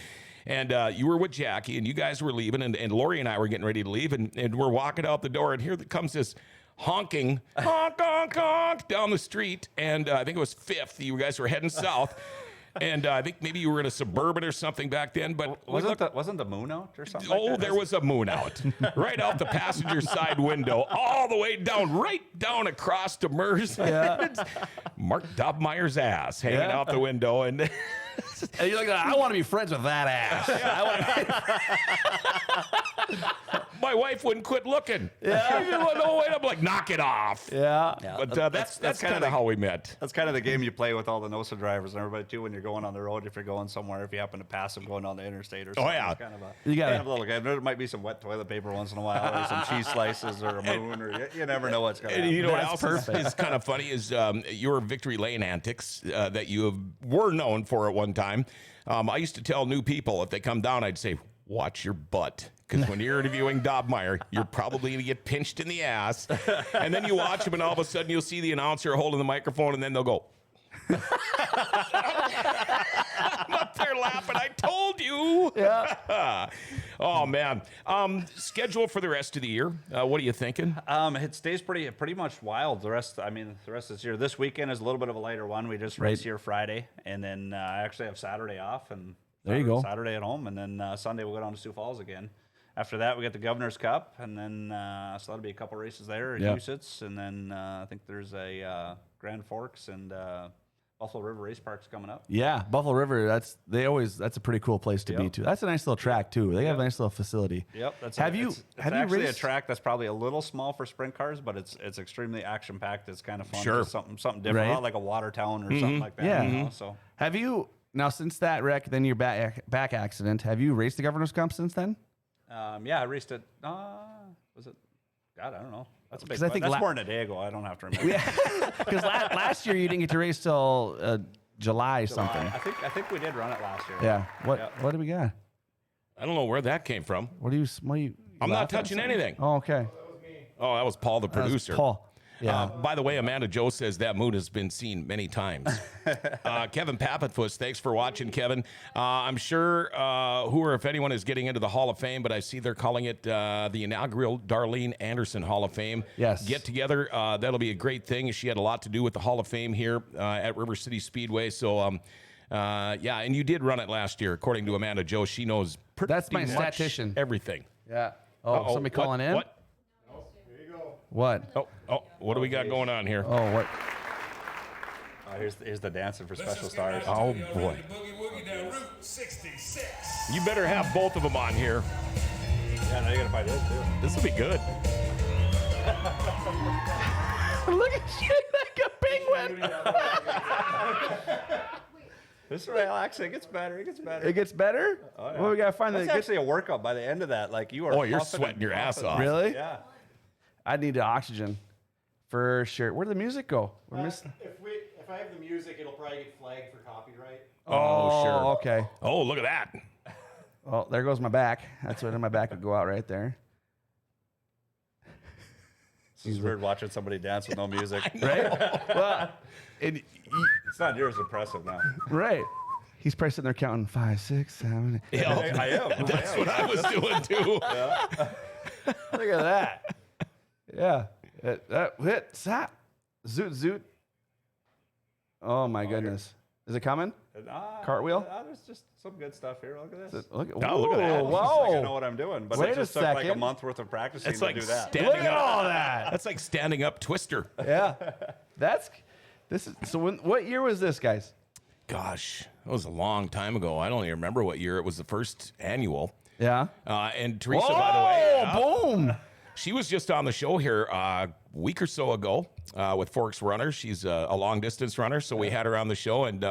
And you were with Jackie, and you guys were leaving, and Lori and I were getting ready to leave, and we're walking out the door, and here comes this honking, honk, honk, honk, down the street, and I think it was 5th. You guys were heading south, and I think maybe you were in a Suburban or something back then, but Wasn't the moon out or something? oh, like that? there was a moon out right out the passenger side window, all the way down, right down across to Mers. Mark Dobmeier's ass hanging out the window, and And you're like, I want to be friends with that ass. my wife wouldn't quit looking. I'm like, knock it off. Yeah. But that's kind of how we met. That's kind of the game you play with all the NOSA drivers and everybody too when you're going on the road. If you're going somewhere, if you happen to pass them going down the interstate or something, yeah. it's kind of a little game. There might be some wet toilet paper once in a while, or some cheese slices, or a moon, or you never know what's going to And happen. you know what else is kind of funny is your Victory Lane antics that were known for at one time. I used to tell new people if they come down, I'd say, watch your butt. Because when you're interviewing Dobmeier, you're probably going to get pinched in the ass. And then you watch him, and all of a sudden you'll see the announcer holding the microphone, and then they'll go. I'm up there laughing. I told you. Yeah. Oh, man. Schedule for the rest of the year. What are you thinking? It stays pretty much wild. The rest of this year. This weekend is a little bit of a lighter one. We just race here Friday, and then I actually have Saturday off, and there you go. Saturday at home, and then Sunday we'll go down to Sioux Falls again. After that, we get the Governor's Cup, and then so that'll be a couple races there at USITS, and then I think there's a Grand Forks and Buffalo River Race Park's coming up. Yeah, Buffalo River. That's a pretty cool place to be too. That's a nice little track too. They have a nice little facility. Yep. It's you actually raced? a track that's probably a little small for sprint cars, but it's extremely action packed. It's kind of fun. Sure. It's something different, not like a Watertown or something like that. Yeah. You know, so Have you now since that wreck, then your back accident? Have you raced the Governor's Cup since then? yeah, I raced it. Was it? God, I don't know. That's a big. 'Cause I think that's more than a day ago. I don't have to remember. Because last year you didn't get to race till July something. I think we did run it last year. Yeah. What do we got? I don't know where that came from. What do you? I'm not touching anything. Oh, okay. Oh, that was Paul, the That was producer. Paul. Yeah. By the way, Amanda Joe says that moon has been seen many times. Kevin Pappenfuss, thanks for watching, Kevin. I'm sure who or if anyone is getting into the Hall of Fame, but I see they're calling it the inaugural Darlene Anderson Hall of Fame. Yes. Get together. That'll be a great thing. She had a lot to do with the Hall of Fame here at River City Speedway. So, yeah, and you did run it last year, according to Amanda Joe. She knows pretty That's my much statistician. everything. Yeah. Oh, somebody calling in? What? What? Oh, what do we got going on here? Oh, what? Here's the dancing for Special Stars. Oh, boy. You better have both of them on here. Yeah, now you gotta find it too. This will be good. Look at you like a penguin. This is actually it gets better. It gets better. It gets better? Oh, yeah. Well, we got to find That's the good. actually a workout by the end of that. Like you are. Oh, you're puffing sweating and your ass puffing. off. Really? Yeah. I need the oxygen for sure. Where did the music go? We're missing. If If I have the music, it'll probably get flagged for copyright. Oh, sure. Okay. Oh, look at that. Oh, there goes my back. That's what my back would go out right there. It's weird watching somebody dance with no music. Right? Well, It's not near as impressive now. right. He's probably sitting there counting 5, 6, 7. Yeah, I am. that's what I was doing too. Look at that. Yeah. That hit. Sap. Zoot, zoot. Oh, my goodness. Is it coming? Cartwheel? There's just some good stuff here. Look at this. Look, Oh, look at that. Whoa. I know what I'm doing, but Wait it a just took like a second. month worth of practicing It's to like do that. standing Look at up. all that. That's like standing up twister. Yeah. This is so what year was this, guys? Gosh, that was a long time ago. I don't even remember what year. It was the first annual. Yeah. And Teresa, by the way, boom. she was just on the show here a week or so ago with Forks Runner. She's a long distance runner, so we had her on the show, and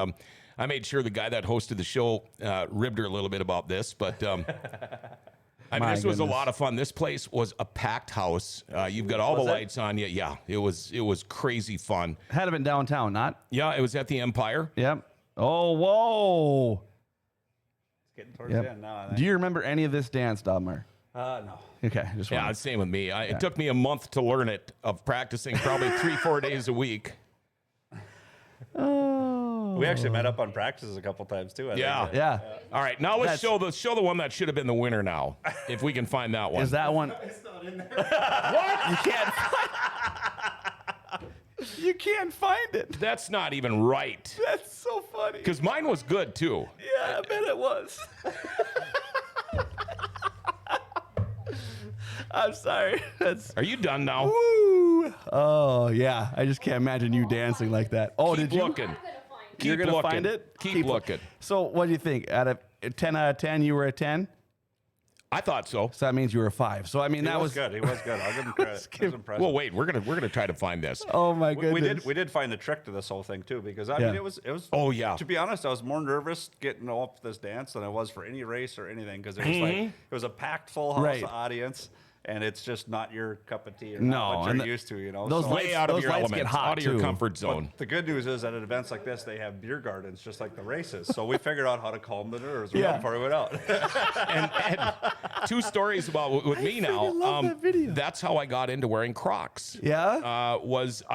I made sure the guy that hosted the show ribbed her a little bit about this, but I mean, this was a lot of fun. This place was a packed house. You've got all the lights on you. Yeah, it was crazy fun. Had it been downtown, not? Yeah, it was at the Empire. Yep. Oh, whoa. It's getting towards the end now, I think. Do you remember any of this dance, Dobmeier? No. Okay. Just Yeah, wanted- same with me. It took me a month to learn it, of practicing probably 3-4 days a week. Oh. We actually met up on practices a couple times too. I Yeah. think. Yeah. All right, now let's show the one that should have been the winner now, if we can find that one. Is that one? It's not in there. What? You can't find You can't find it. That's not even right. That's so funny. Because mine was good too. Yeah, I bet it was. I'm sorry. Are you done now? Woo. Oh, yeah. I just can't imagine you dancing like that. Oh, Keep did you? looking. You're Keep going to looking. find it? Keep looking. So, what do you think? Out of 10 out of 10, you were a 10? I thought so. So that means you were a 5. So, I mean, that He was was good. He was good. I'll give him credit. It was impressive. Well, wait, we're gonna try to find this. Oh, my goodness. We did find the trick to this whole thing too, because I Yeah. mean it was. Oh, yeah. To be honest, I was more nervous getting up this dance than I was for any race or anything, because it was like it was a packed full house Right. audience, and it's just not your cup of tea or No, not what and you're used to, you know. those So- lights- Way out of those your lights element, get hot, out of your too. comfort zone. the good news is that at events like this, they have beer gardens just like the races. So we figured out how to calm the nerves Yeah. right before we went out. And two stories about with me now. freaking love that video. That's how I got into wearing Crocs. Yeah?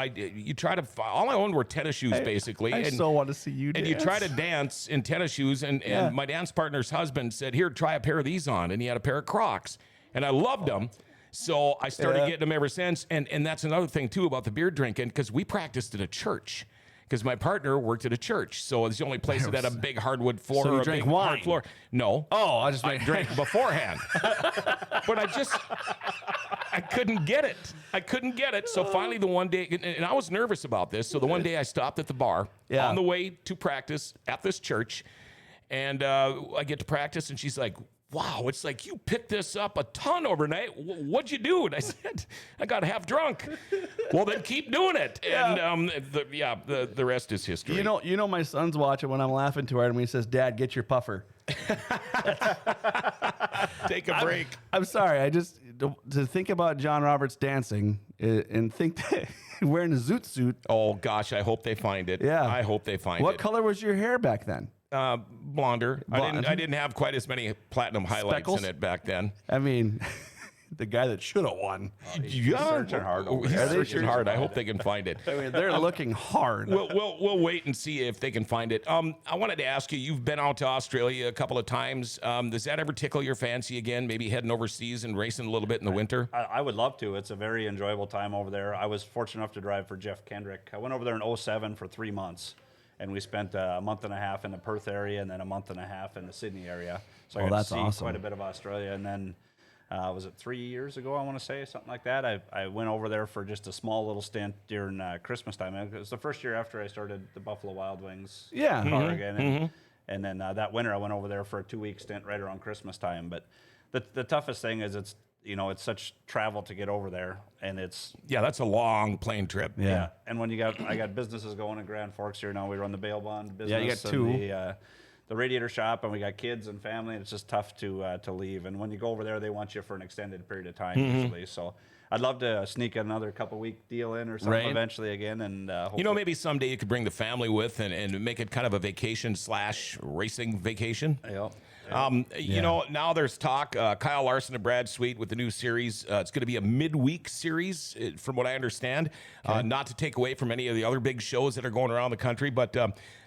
You try to all I owned were tennis shoes basically. I and, so want to see you dance. and you try to dance in tennis shoes, and Yeah. my dance partner's husband said, "Here, try a pair of these on," and he had a pair of Crocs, and I loved them. So I started Yeah. getting them ever since, and that's another thing too about the beer drinking, because we practiced at a church. Because my partner worked at a church, so it's the only place that had a big hardwood floor So you or a drank big wine? hard floor. No. Oh, I just I drank beforehand. But I couldn't get it. I couldn't get it. So finally the one day, and I was nervous about this, so the one day I stopped at the bar Yeah. on the way to practice at this church, and I get to practice, and she's like, "Wow, it's like you picked this up a ton overnight. What'd you do?" And I said, "I got half drunk." Well, then keep doing it. And the rest is history. You know, my son's watching when I'm laughing too hard, and when he says, "Dad, get your puffer." Take a break. I'm sorry. I just to think about John Roberts dancing and think that wearing a zoot suit. Oh gosh, I hope they find it. Yeah. I hope they find What it. color was your hair back then? Blonder. I didn't have quite as many platinum highlights Speckles? in it back then. I mean, the guy that should have won. searching hard over He's there. searching hard. I hope they can find it. I mean, they're looking hard. We'll wait and see if they can find it. I wanted to ask you, you've been out to Australia a couple of times. Does that ever tickle your fancy again? Maybe heading overseas and racing a little bit in the winter? I would love to. It's a very enjoyable time over there. I was fortunate enough to drive for Jeff Kendrick. I went over there in 2007 for 3 months. And we spent a month and a half in the Perth area and then a month and a half in the Sydney area. So I got that's to see awesome. quite a bit of Australia. And then, was it 3 years ago, I want to say, something like that? I went over there for just a small little stint during Christmas time. It was the first year after I started the Buffalo Wild Wings Yeah. car again. And then that winter, I went over there for a 2-week stint right around Christmas time. But the toughest thing is it's such travel to get over there, and it's Yeah, that's a long plane trip. Yeah. and when I got businesses going in Grand Forks here now. We run the bail bond business. you got and two. the radiator shop, and we got kids and family. And it's just tough to leave. And when you go over there, they want you for an extended period of time usually. So I'd love to sneak another couple week deal in or something eventually again. And maybe someday you could bring the family with and make it kind of a vacation / racing vacation. Yeah. Now there's talk. Kyle Larson and Brad Sweet with the new series. It's going to be a midweek series, from what I understand. Not to take away from any of the other big shows that are going around the country, but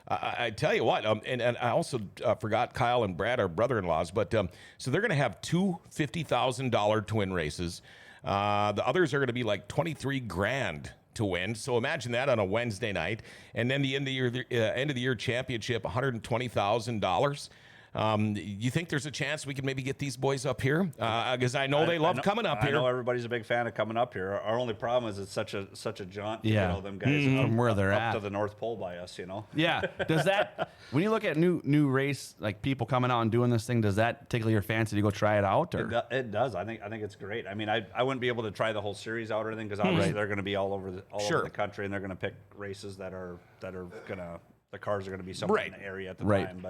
I tell you what, and I also forgot Kyle and Brad are brother-in-laws, but so they're going to have two $50,000 to win races. The others are going to be like 23 grand to win. So imagine that on a Wednesday night, and then the end of the year championship, $120,000. You think there's a chance we can maybe get these boys up here? Because I know they love coming up here. I know everybody's a big fan of coming up here. Our only problem is it's such a jaunt to get all them guys from where they're up at to the North Pole by us, Yeah. Does that, when you look at new race, like people coming out and doing this thing, does that tickle your fancy to go try it out? Or? It does. I think it's great. I mean, I wouldn't be able to try the whole series out or anything because obviously they're going to be all over the country, and they're going to pick races that are gonna, the cars are going to be somewhere in the area at the time,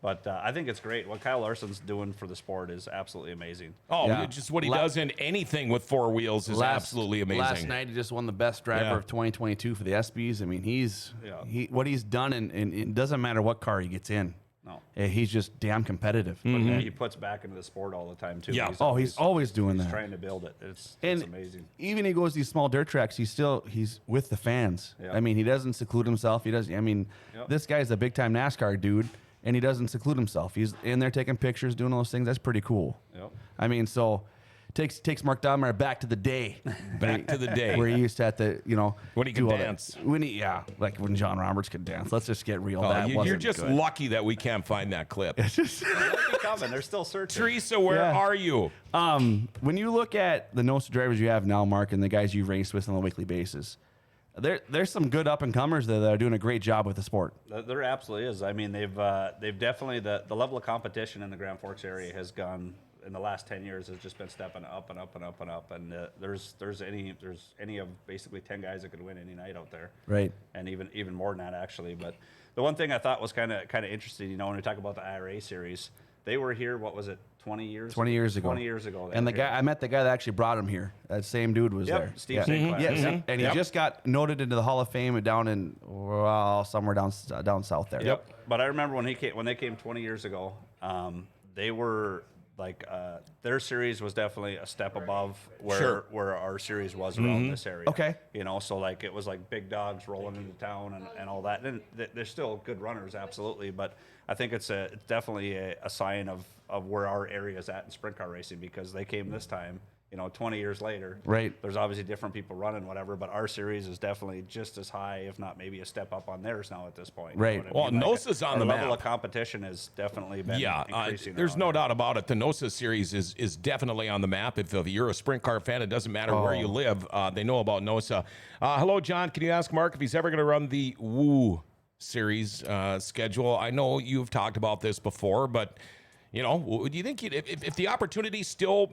But I think it's great. What Kyle Larson's doing for the sport is absolutely amazing. Oh, just what he does in anything with four wheels is absolutely amazing. Last night, he just won the best driver of 2022 for the ESPYs. I mean, what he's done, and it doesn't matter what car he gets in. No. He's just damn competitive. But he puts back into the sport all the time, too. Yeah. He's always doing that. He's trying to build it. It's amazing. Even he goes these small dirt tracks, he's with the fans. Yeah. I mean, he doesn't seclude himself. This guy's a big-time NASCAR dude. And he doesn't seclude himself. He's in there taking pictures, doing all those things. That's pretty cool. Yep. I mean, so takes Mark Dobmeier back to the day. Back to the day. Where he used to have to, when he could dance. Like when John Roberts could dance. Let's just get real. You're just lucky that we can't find that clip. They'll be coming. They're still searching. Teresa, where are you? When you look at the NOSA drivers you have now, Mark, and the guys you race with on a weekly basis, there's some good up and comers there that are doing a great job with the sport. There absolutely is. I mean, they've definitely the level of competition in the Grand Forks area has gone in the last 10 years has just been stepping up and up and up and up. And there's any of basically 10 guys that could win any night out there. Right. And even more than that actually. But the one thing I thought was kind of interesting, when we talk about the IRA series, they were here. What was it? 20 years ago. 20 years ago. And I met the guy that actually brought him here. That same dude was there. Steve St. Clair. Yes. And he just got noted into the Hall of Fame down in somewhere down south there. Yep. But I remember when they came 20 years ago, they were like their series was definitely a step above where our series was around this area. Okay. So like it was like big dogs rolling into town and all that. And they're still good runners, absolutely. But I think it's definitely a sign of where our area is at in sprint car racing because they came this time. 20 years later, right? There's obviously different people running whatever, but our series is definitely just as high, if not maybe a step up on theirs now at this point. Right. Well, NOSA's on the map. Our level of competition has definitely been increasing. There's no doubt about it. The NOSA series is definitely on the map. If you're a sprint car fan, it doesn't matter where you live. They know about NOSA. Hello, John. Can you ask Mark if he's ever going to run the Woo series schedule? I know you've talked about this before, but do you think if the opportunity still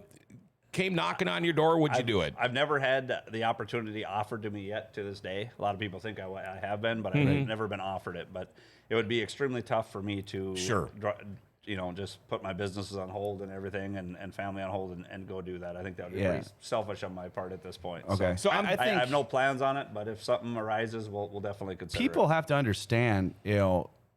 came knocking on your door, would you do it? I've never had the opportunity offered to me yet to this day. A lot of people think I have been, but I've never been offered it. But it would be extremely tough for me to, just put my businesses on hold and everything and family on hold and go do that. I think that would be pretty selfish on my part at this point. Okay. So I have no plans on it, but if something arises, we'll definitely consider People it. have to understand,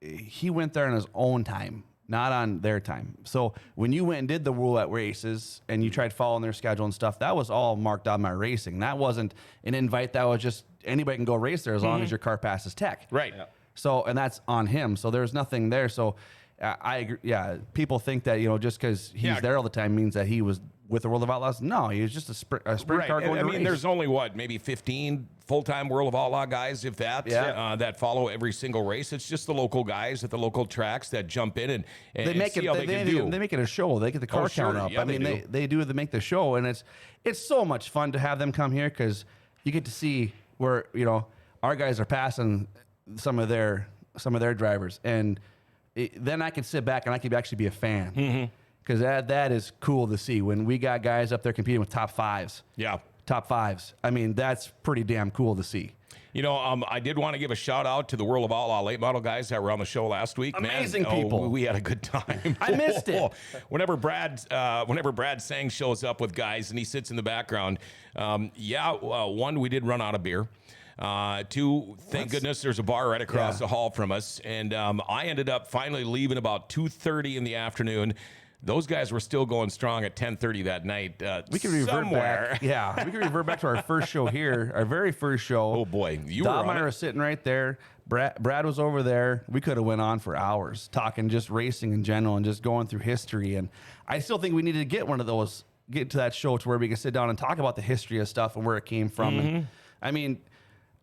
he went there in his own time. Not on their time. So when you went and did the roulette races and you tried following their schedule and stuff, that was all marked on my racing. That wasn't an invite. That was just anybody can go race there as long as your car passes tech. Right. Yeah. So, and that's on him. So there's nothing there. So I agree. Yeah. People think that, just because he's there all the time means that he was with the World of Outlaws. No, he was just a sprint car going to race. There's only maybe 15 full-time World of Outlaw guys, if that, that follow every single race. It's just the local guys at the local tracks that jump in and see how they can do. They make it a show. They get the car count up. Yeah, they make the show, and it's so much fun to have them come here because you get to see where our guys are passing some of their drivers, and then I can sit back and I can actually be a fan. Because that is cool to see when we got guys up there competing with top fives. Yeah. Top fives. I mean, that's pretty damn cool to see. I did want to give a shout out to the World of Outlaw late model guys that were on the show last week. Amazing Man, people. We had a good time. I missed it. Whenever Brad Sang shows up with guys and he sits in the background, one, we did run out of beer. Two, thank goodness there's a bar right across the hall from us. And I ended up finally leaving about 2:30 in the afternoon. Those guys were still going strong at 10:30 that night. We can revert somewhere. back. Yeah, we can revert back to our first show here, our very first show. Oh boy, you were on Dobmeier it. was sitting right there. Brad was over there. We could have went on for hours talking just racing in general and just going through history. And I still think we need to get one of those, get to that show to where we can sit down and talk about the history of stuff and where it came from. And I mean,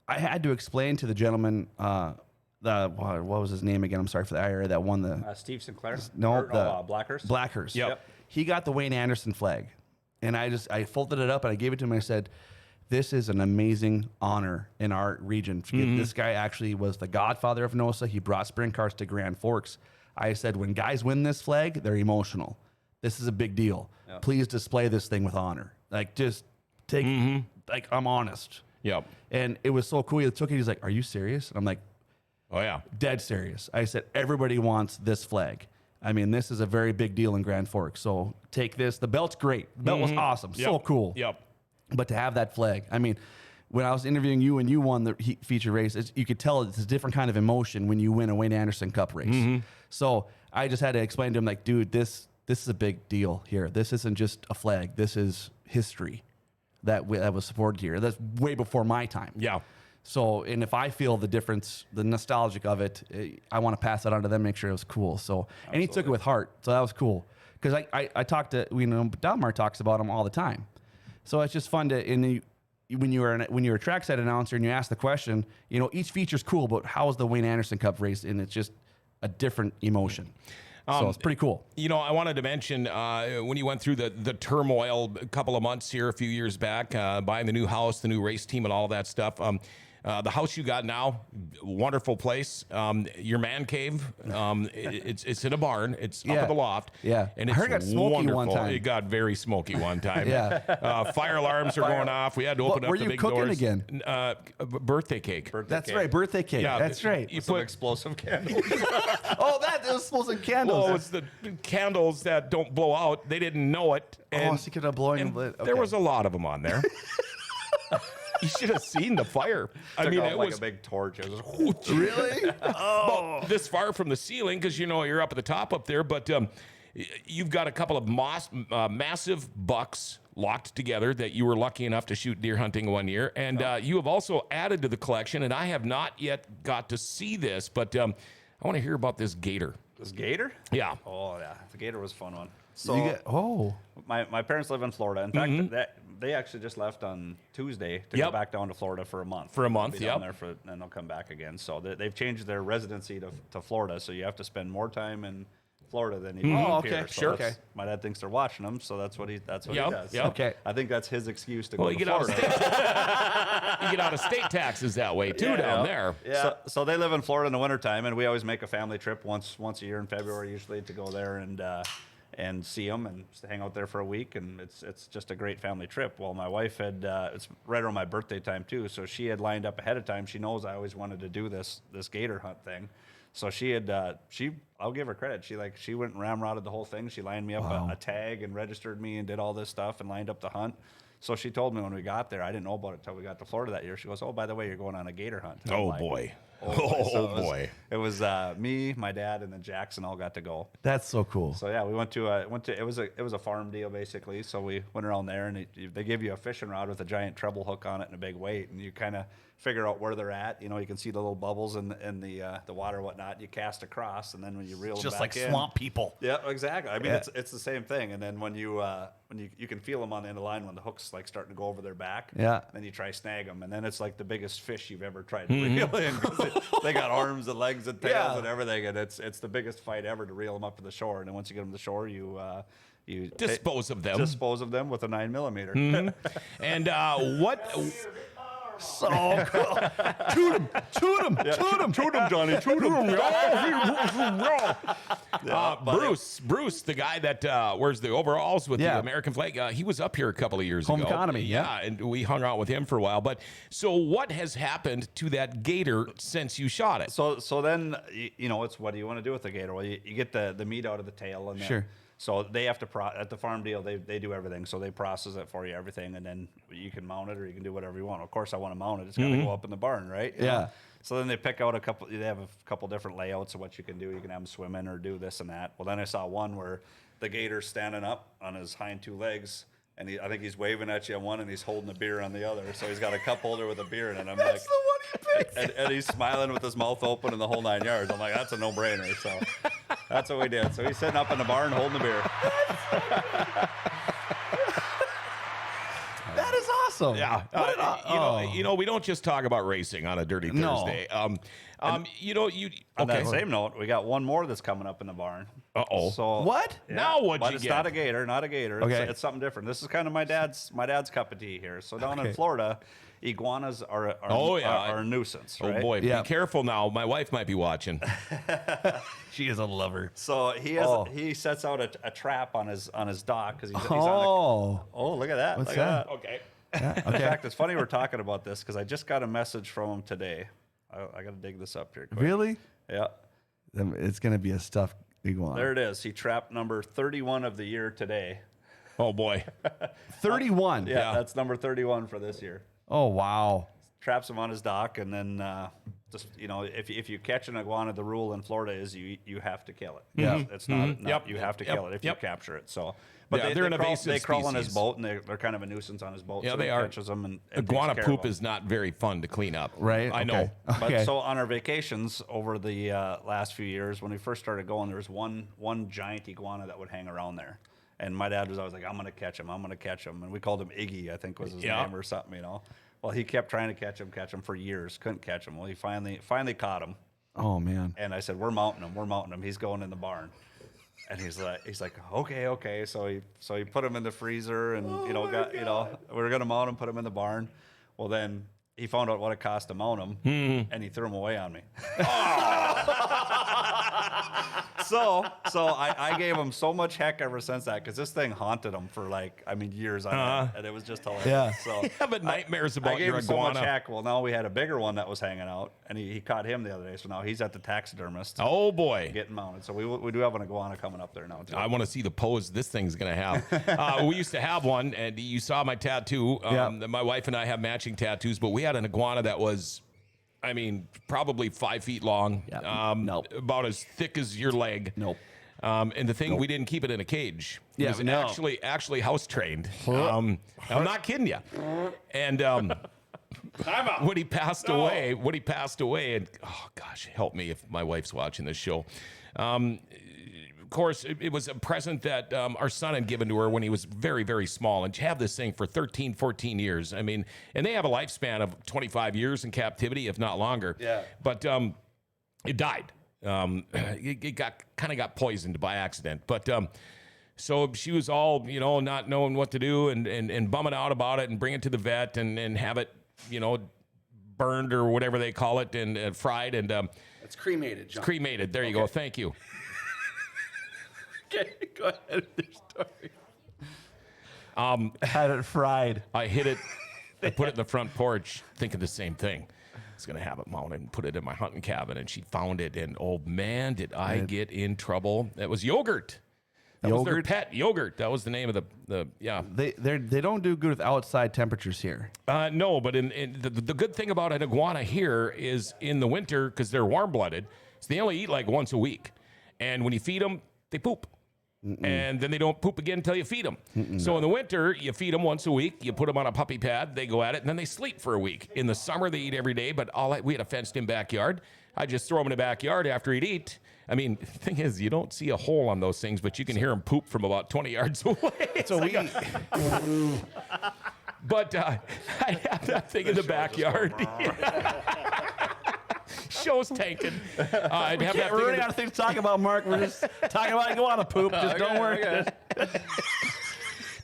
I had to explain to the gentleman, what was his name again? I'm sorry for the IRA that won the Steve Sinclair. Blackhurst. Blackhurst. Yep. He got the Wayne Anderson flag, and I folded it up and I gave it to him. And I said, "This is an amazing honor in our region. This guy actually was the godfather of NOSA. He brought sprint cars to Grand Forks." I said, "When guys win this flag, they're emotional. This is a big deal. Yep. Please display this thing with honor. Like, just take. Like, I'm honest." Yep. And it was so cool. He took it. He's like, "Are you serious?" And I'm like, Oh yeah. dead serious. I said, everybody wants this flag. I mean, this is a very big deal in Grand Forks. So take this. The belt's great. The belt was awesome. Yep. So cool. Yep. But to have that flag, I mean, when I was interviewing you and you won the feature race, you could tell it's a different kind of emotion when you win a Wayne Anderson Cup race. So I just had to explain to him, like, dude, this is a big deal here. This isn't just a flag. This is history that was supported here. That's way before my time. Yeah. So, and if I feel the difference, the nostalgic of it, I want to pass that on to them, make sure it was cool. So, and he took it with heart. So that was cool. Because I talked to, Dobmeier talks about him all the time. So it's just fun to, when you're a trackside announcer and you ask the question, each feature's cool, but how is the Wayne Anderson Cup race? And it's just a different emotion. So it's pretty cool. I wanted to mention when you went through the turmoil a couple of months here, a few years back, buying the new house, the new race team, and all of that stuff. The house you got now, wonderful place. Your man cave, it's in a barn. It's up in the loft. Yeah. And I it's heard it got smoky wonderful. one time. It got very smoky one time. Yeah. Fire alarms are going off. We had to open up were the you big cooking doors. again? Birthday cake. That's right, birthday cake. Yeah, That's right. You Some put explosive candles. It was explosive candles. Well, it's the candles that don't blow out. They didn't know it. And, so you could have blowing and them. Okay. there was a lot of them on there. You should have seen the fire. I mean, it like was a big torch. It was really? about this far from the ceiling because you're up at the top up there. But you've got a couple of massive bucks locked together that you were lucky enough to shoot deer hunting one year, and you have also added to the collection. And I have not yet got to see this, but I want to hear about this gator. This gator? Yeah. Oh yeah, the gator was a fun one. So my parents live in Florida. In fact, they actually just left on Tuesday to go back down to Florida for a month. For a month, Be down there and they'll come back again. So they've changed their residency to Florida, so you have to spend more time in Florida than you do up here. So sure. okay. My dad thinks they're watching them, so that's what he does. Yep. So Okay. I think that's his excuse to go You to get Florida. you get out of state taxes that way too down there. Yeah. So they live in Florida in the wintertime, and we always make a family trip once a year in February usually to go there and see them and hang out there for a week, and it's just a great family trip. Well, my wife had it's right around my birthday time too, so she had lined up ahead of time. She knows I always wanted to do this gator hunt thing, so she had I'll give her credit. She went and ramrodded the whole thing. She lined me up a tag and registered me and did all this stuff and lined up the hunt. So she told me when we got there, I didn't know about it until we got to Florida that year. She goes, "Oh, by the way, you're going on a gator hunt." Oh boy. It was me, my dad, and then Jackson all got to go. That's so cool. So yeah, we went to it was a farm deal basically. So we went around there, and they give you a fishing rod with a giant treble hook on it and a big weight, and you kind of figure out where they're at. You can see the little bubbles in the water and whatnot. You cast across, and then when you reel them Just back like in, swamp people. Yeah, exactly. I mean, it's the same thing. And then when you can feel them on the end of the line when the hook's like starting to go over their back. Yeah. Then you try snag them, and then it's like the biggest fish you've ever tried to reel in. 'Cause they got arms and legs and tails and everything, and it's the biggest fight ever to reel them up to the shore. And then once you get them to the shore, you Dispose of them. Dispose of them with a 9mm. And what So cool. Shoot him, Johnny, shoot him. Bruce, the guy that wears the overalls with the American flag, he was up here a couple of years ago. Home economy, yeah, and we hung out with him for a while. But so what has happened to that gator since you shot it? So then, it's what do you want to do with the gator? Well, you get the meat out of the tail. And Sure. So they have to, at the farm deal, they do everything. So they process it for you, everything, and then you can mount it or you can do whatever you want. Of course, I want to mount it. It's got to go up in the barn, right? You know? So then they pick out they have a couple different layouts of what you can do. You can have them swim in or do this and that. Well, then I saw one where the gator's standing up on his hind two legs, and I think he's waving at you on one, and he's holding a beer on the other. So he's got a cup holder with a beer in it. I'm That's the one he picked. and he's smiling with his mouth open and the whole 9 yards. I'm like, that's a no-brainer. So that's what we did. So he's sitting up in the barn holding the beer. That is awesome. Yeah, we don't just talk about racing on a Dirty Thursday. On that same note, we got one more that's coming up in the barn. Uh-oh. So What? yeah, Now what'd but you it's get? not a gator, not a gator. Okay. It's something different. This is kind of my dad's cup of tea here. So down in Florida, iguanas are a nuisance. Oh right? boy, Yeah. be careful now. My wife might be watching. She is a lover. So he sets out a trap on his dock because he's on look at that. What's Look at that? Okay. In fact, it's funny we're talking about this because I just got a message from him today. I got to dig this up here quick. Really? Yeah. It's going to be a stuffed iguana. There it is. He trapped number 31 of the year today. Oh boy. 31. Yeah, that's number 31 for this year. Oh, wow. Traps him on his dock, and then if you catch an iguana, the rule in Florida is you have to kill it. Yeah. It's not Yep. you have to kill it if you capture it. So, Yeah, they're an invasive they crawl on his species. boat, and they're kind of a nuisance on his boat. Yeah, so they he are. catches them and Iguana takes care of poop them. is not very fun to clean up. Right? I Okay. know. But Okay. so on our vacations over the last few years, when we first started going, there was one giant iguana that would hang around there. And my dad was always like, I'm going to catch him. And we called him Iggy, I think was his name or something, Well, he kept trying to catch him for years. Couldn't catch him. Well, he finally caught him. Oh, man. And I said, we're mounting him. He's going in the barn. And he's like, okay. So he put him in the freezer and, we were going to mount him, put him in the barn. Well, then he found out what it cost to mount him and he threw him away on me. So I gave him so much heck ever since that because this thing haunted him for years on end, and it was just hilarious. Yeah. So Have nightmares I about gave your him so much iguana. heck. Well, now we had a bigger one that was hanging out, and he caught him the other day. So now he's at the taxidermist Oh boy. getting mounted. So we do have an iguana coming up there now too. I want to see the pose this thing's going to have. We used to have one, and you saw my tattoo. My wife and I have matching tattoos, but we had an iguana that was, probably 5 feet long. Yeah. Nope. About as thick as your leg. Nope. And the thing, we didn't keep it in a cage. It Yeah, was no. actually house trained. I'm not kidding you. And when he passed away, and oh gosh, help me if my wife's watching this show. Of course, it was a present that our son had given to her when he was very, very small. And to have this thing for 13, 14 years. And they have a lifespan of 25 years in captivity, if not longer. Yeah. But it died. It got poisoned by accident. But so she was all, not knowing what to do and bumming out about it and bring it to the vet and have it, burned or whatever they call it and fried and It's cremated, John. cremated. There you go. Thank you. Okay, go ahead with your story. Had it fried. I hit it. I put it in the front porch thinking the same thing. I was going to have it mounted and put it in my hunting cabin, and she found it, and oh, man, did I get in trouble. That was Yogurt. That was their Yogurt? pet, Yogurt. That was the name of the yeah. They don't do good with outside temperatures here. No, but in the good thing about an iguana here is in the winter, because they're warm-blooded, so they only eat like once a week. And when you feed them, they poop. And then they don't poop again until you feed them. So in the winter, you feed them once a week. You put them on a puppy pad. They go at it, and then they sleep for a week. In the summer, they eat every day, but we had a fenced-in backyard. I just throw them in the backyard after he'd eat. The thing is, you don't see a hole on those things, but you can hear them poop from about 20 yards away. So we But I have that thing in the backyard. Show's tanking. I'd have that we're thing running out of things to talk about, Mark. We're just talking about iguana poop. Just don't worry.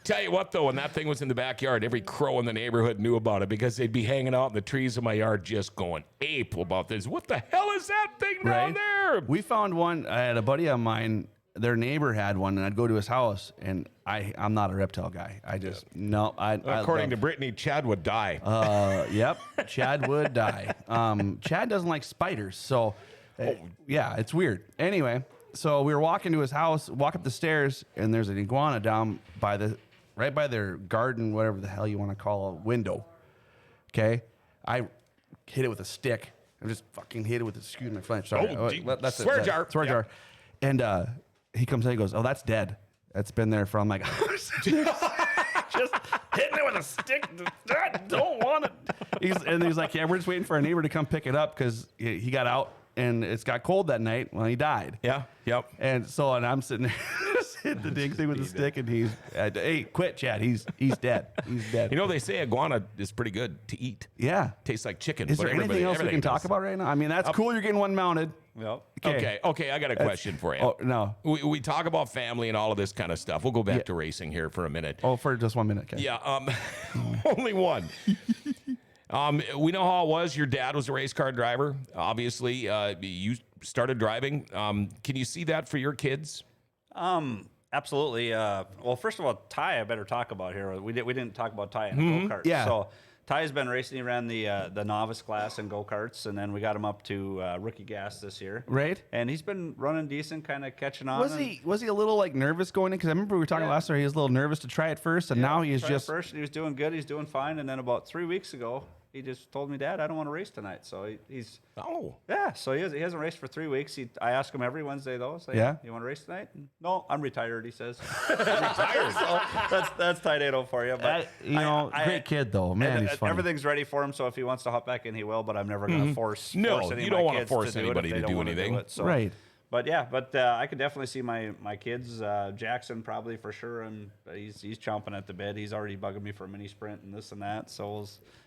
Tell you what, though, when that thing was in the backyard, every crow in the neighborhood knew about it because they'd be hanging out in the trees in my yard just going ape about this. What the hell is that thing down there? We found one. I had a buddy of mine. Their neighbor had one, and I'd go to his house, and I'm not a reptile guy. I just no. According to Brittany, Chad would die. Yep, Chad would die. Chad doesn't like spiders, so yeah, it's weird. Anyway, so we were walking to his house, walk up the stairs, and there's an iguana down right by their garden, whatever the hell you want to call a window. Okay, I hit it with a stick. I just fucking hit it with a excuse my French. Sorry, that's swear jar. Swear jar. And he comes in, he goes, "Oh, that's dead. That's been there for." I'm like, just hitting it with a stick. I don't want it. He's like, "Yeah, we're just waiting for a neighbor to come pick it up because he got out and it's got cold that night when he died." Yeah. Yep. And I'm sitting there, just hitting the dang thing with the stick, and he's, "Hey, quit, Chad. He's dead. He's dead." You know, they say iguana is pretty good to eat. Yeah. Tastes like chicken. Is but there anything else we can talk about right now? I mean, that's cool. You're getting one mounted. Yep. Okay. I got a question for you. Oh, no. We talk about family and all of this kind of stuff. We'll go back to racing here for a minute. Oh, for just 1 minute. Okay. Yeah. Only one. We know how it was. Your dad was a race car driver. Obviously, you started driving. Can you see that for your kids? Absolutely. Well, first of all, Ty, I better talk about here. We didn't talk about Ty in the go-kart. Yeah. So Ty's been racing. He ran the novice class in go-karts, and then we got him up to rookie gas this year. Right. And he's been running decent, kind of catching on. Was he a little like nervous going in? Because I remember we were talking last year. He was a little nervous to try it first, and now he's just first. He was doing good. He's doing fine. And then about 3 weeks ago, he just told me, "Dad, I don't want to race tonight." So he's So he hasn't raced for 3 weeks. I ask him every Wednesday though. Say, Yeah. "You want to race tonight?" No, I'm retired. He says. Retired. So that's Tidado for you. But great kid though. Man, he's funny. Everything's ready for him. So if he wants to hop back in, he will. But I'm never going to force. No, any you of don't my want to kids force do it if anybody they to don't do wanna anything. it. So, Right. But yeah, I could definitely see my kids, Jackson probably for sure, and he's chomping at the bit. He's already bugging me for a mini sprint and this and that,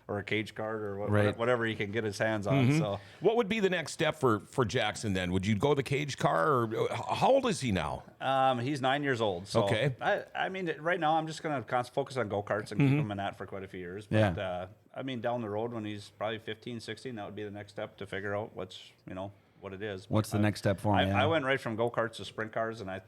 or a cage cart or whatever he can get his hands on. So what would be the next step for Jackson then? Would you go the cage car, or how old is he now? He's 9 years old. So Okay. I mean, right now I'm just going to focus on go-karts and keep him in that for quite a few years. But I mean, down the road when he's probably 15, 16, that would be the next step to figure out what it is. What's the next step for him? I went right from go-karts to sprint cars, and I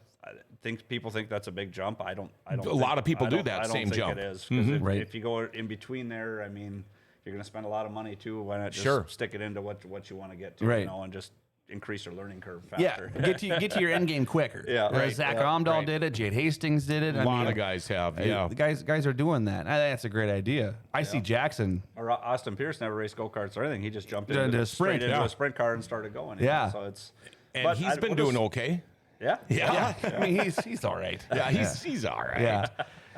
think people think that's a big jump. I don't. A lot of people do that same jump. It is because if you go in between there, I mean, you're going to spend a lot of money too. Why not just stick it into what you want to get to, and just increase your learning curve faster. Yeah, get to your end game quicker. Zach Omdahl did it. Jade Hastings did it. A lot of guys have. Yeah, the guys are doing that. I think that's a great idea. I see Jackson. Or Austin Pierce never raced go-karts or anything. He just jumped into a sprint car and started going. So it's. And he's been doing okay. Yeah. I mean, he's all right. Yeah, he's all right. Yeah.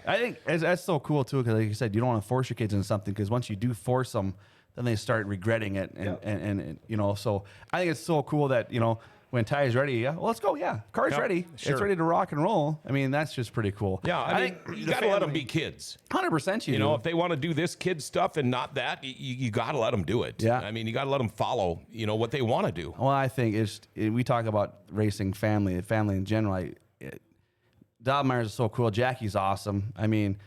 I think that's so cool too, because like you said, you don't want to force your kids into something, because once you do force them, then they start regretting it, and so I think it's so cool that when Ty is ready, let's go. Yeah, car's ready. Sure. It's ready to rock and roll. I mean, that's just pretty cool. Yeah, I think you got to let them be kids. 100%. You know, if they want to do this kid stuff and not that, you got to let them do it. Yeah. I mean, you got to let them follow, what they want to do. Well, I think we talk about racing family in general. Dobmeier is so cool. Jackie's awesome. I mean,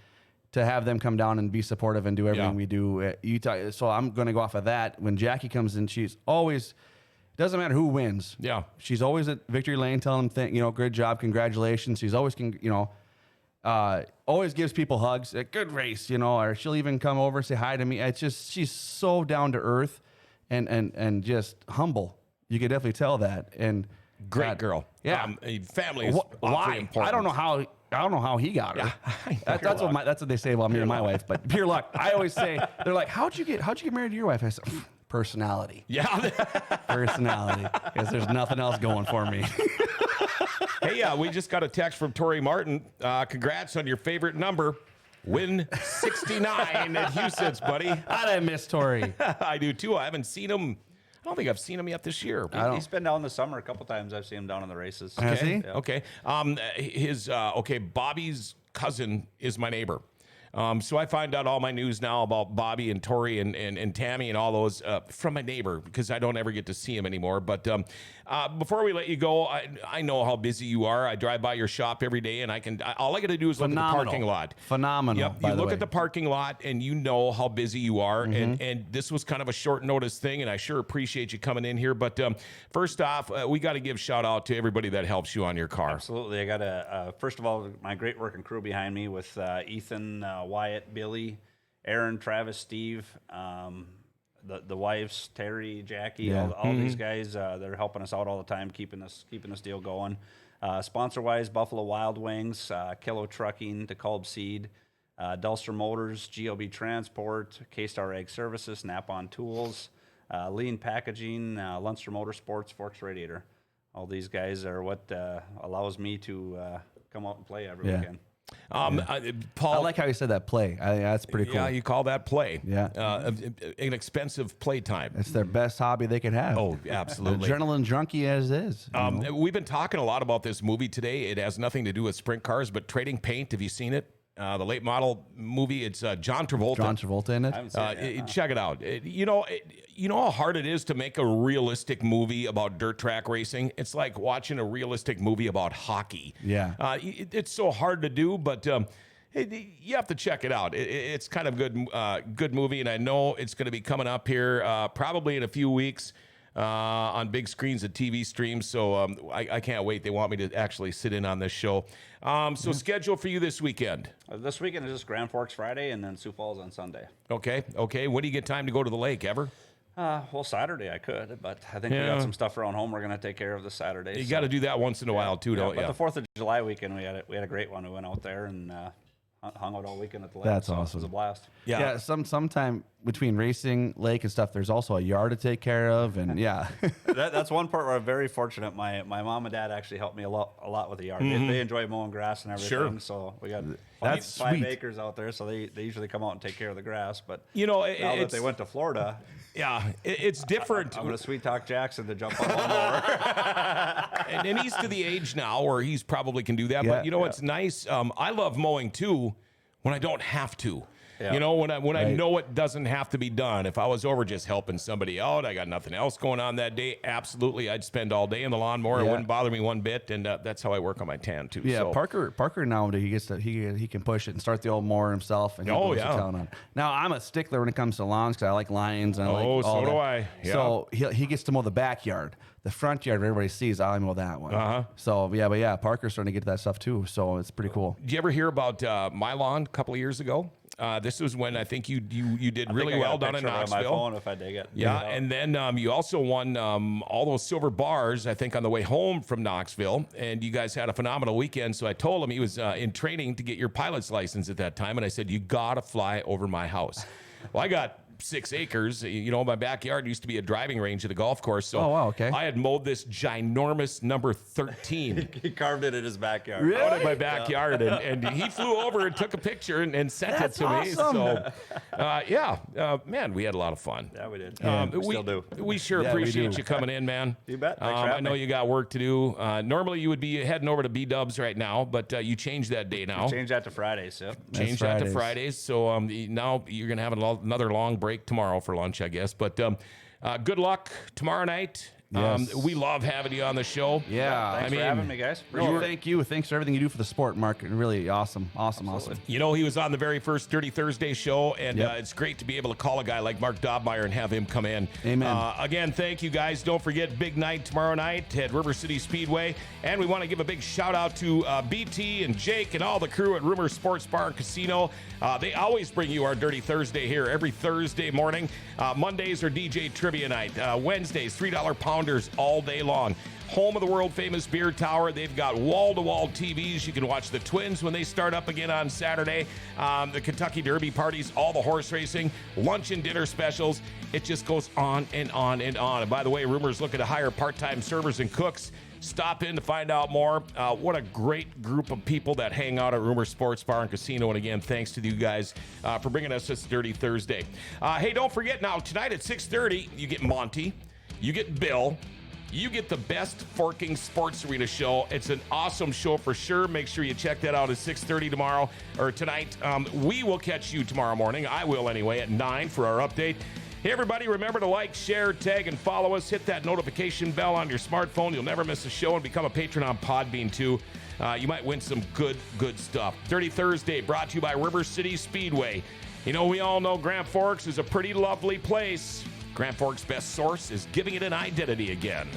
to have them come down and be supportive and do everything we do. So I'm going to go off of that. When Jackie comes in, she's always, doesn't matter who wins. Yeah. She's always at victory lane telling them, good job, congratulations. She's always, always gives people hugs. Good race, or she'll even come over and say hi to me. It's just, she's so down to earth and just humble. You can definitely tell that. And great girl. Yeah. Family is why? important. I don't know how he got her. That's what they say about me and my wife. But pure luck. I always say, they're like, how'd you get married to your wife? I said, personality. Yeah. Personality. Because there's nothing else going for me. Hey, we just got a text from Tori Martin. Congrats on your favorite number. Win 69 at Houston's, buddy. I miss Tori. I do too. I haven't seen him. I don't think I've seen him yet this year. He's been down in the summer a couple times. I've seen him down in the races. Has he? Yeah. Okay. Bobby's cousin is my neighbor. So I find out all my news now about Bobby and Tori and Tammy and all those from my neighbor, because I don't ever get to see him anymore. But before we let you go, I know how busy you are. I drive by your shop every day, and all I got to do is look at the parking lot. Phenomenal. Yep. You look at the parking lot, and you know how busy you are. And this was kind of a short notice thing, and I sure appreciate you coming in here. But first off, we got to give shout out to everybody that helps you on your car. Absolutely. I got to, first of all, my great working crew behind me with Ethan, Wyatt, Billy, Aaron, Travis, Steve, the wives, Terry, Jackie, all these guys, they're helping us out all the time, keeping this deal going. Sponsor-wise, Buffalo Wild Wings, Kilo Trucking, DeKalb Seed, Dulster Motors, GLB Transport, K-Star Ag Services, Snap-on Tools, Lean Packaging, Lunster Motorsports, Forks Radiator. All these guys are what allows me to come out and play every weekend. Paul, I like how you said that play. That's pretty cool. Yeah, you call that play. Yeah. An expensive playtime. It's their best hobby they could have. Oh, absolutely. Adrenaline junkie as is. We've been talking a lot about this movie today. It has nothing to do with sprint cars, but Trading Paint. Have you seen it? The late model movie. It's John Travolta. John Travolta in it. I haven't seen it. Check it out. You know how hard it is to make a realistic movie about dirt track racing? It's like watching a realistic movie about hockey. Yeah. It's so hard to do, but you have to check it out. It's kind of good movie, and I know it's going to be coming up here probably in a few weeks. On big screens and TV streams, so I can't wait. They want me to actually sit in on this show. So schedule for you this weekend. This weekend is just Grand Forks Friday and then Sioux Falls on Sunday. Okay. When do you get time to go to the lake, ever? Well, Saturday I could, but I think we got some stuff around home we're going to take care of this Saturday. You got to do that once in a while too, don't you? But the 4th of July weekend, we had a great one. We went out there and hung out all weekend at the lake. That's so awesome. It was a blast. Yeah. Sometime between racing, lake, and stuff, there's also a yard to take care of, and That's one part where I'm very fortunate. My mom and dad actually helped me a lot with the yard. They enjoy mowing grass and everything. Sure. So we got That's 5 sweet. acres out there, so they usually come out and take care of the grass. But now that they went to Florida, it's different. I'm going to sweet talk Jackson to jump on lawnmower. and he's to the age now where he's probably can do that. But it's nice. I love mowing too when I don't have to. Yeah. When I know it doesn't have to be done. If I was over just helping somebody out, I got nothing else going on that day, absolutely, I'd spend all day in the lawnmower. It wouldn't bother me one bit, and that's how I work on my tan too. Yeah, so. Parker nowadays he can push it and start the old mower himself. And he goes to town on. Now I'm a stickler when it comes to lawns because I like lines and I like all so that. do I. Yeah. So he gets to mow the backyard. The front yard, everybody sees. I mow that one. So Parker's starting to get to that stuff too. So it's pretty cool. Did you ever hear about my lawn a couple of years ago? This was when I think you did really well down in Knoxville. On my phone if I dig it. Yeah, and then you also won all those silver bars, I think, on the way home from Knoxville. And you guys had a phenomenal weekend. So I told him he was in training to get your pilot's license at that time. And I said, you got to fly over my house. Well, I got 6 acres. My backyard used to be a driving range at a golf course. So I had mowed this ginormous number 13. He carved it in his backyard. Out of my backyard, and he flew over and took a picture and sent it to me. So, man, we had a lot of fun. Yeah, we did. We still do. We sure appreciate you coming in, man. You bet. Thanks for having I know me. you got work to do. Normally, you would be heading over to B-Dubs right now, but you changed that day now. Change that to Fridays. Yep. Change that to Fridays. So now you're going to have another long break tomorrow for lunch, I guess. But good luck tomorrow night. Yes. We love having you on the show. Yeah. Thanks for having me, guys. Thank you. Thanks for everything you do for the sport, Mark. Really awesome. He was on the very first Dirty Thursday show, and it's great to be able to call a guy like Mark Dobmeier and have him come in. Amen. Again, thank you guys. Don't forget, big night tomorrow night at River City Speedway. And we want to give a big shout out to BT and Jake and all the crew at Rumor Sports Bar and Casino. They always bring you our Dirty Thursday here every Thursday morning. Mondays are DJ Trivia Night. Wednesdays, $3 pounders all day long. Home of the world famous beer tower. They've got wall-to-wall TVs. You can watch the Twins when they start up again on Saturday. The Kentucky Derby parties, all the horse racing, lunch and dinner specials. It just goes on and on and on. And by the way, Rumor's looking to hire part-time servers and cooks. Stop in to find out more. What a great group of people that hang out at Rumor Sports Bar and Casino. And again, thanks to you guys for bringing us this Dirty Thursday. Hey, don't forget now, tonight at 6:30, you get Monty, you get Bill, you get the best Forking Sports Arena show. It's an awesome show for sure. Make sure you check that out at 6:30 tomorrow or tonight. We will catch you tomorrow morning. I will anyway at 9 for our update. Hey, everybody, remember to like, share, tag, and follow us. Hit that notification bell on your smartphone. You'll never miss a show, and become a patron on Podbean, too. You might win some good stuff. Dirty Thursday brought to you by River City Speedway. You know, we all know Grand Forks is a pretty lovely place. Grand Forks' best source is giving it an identity again.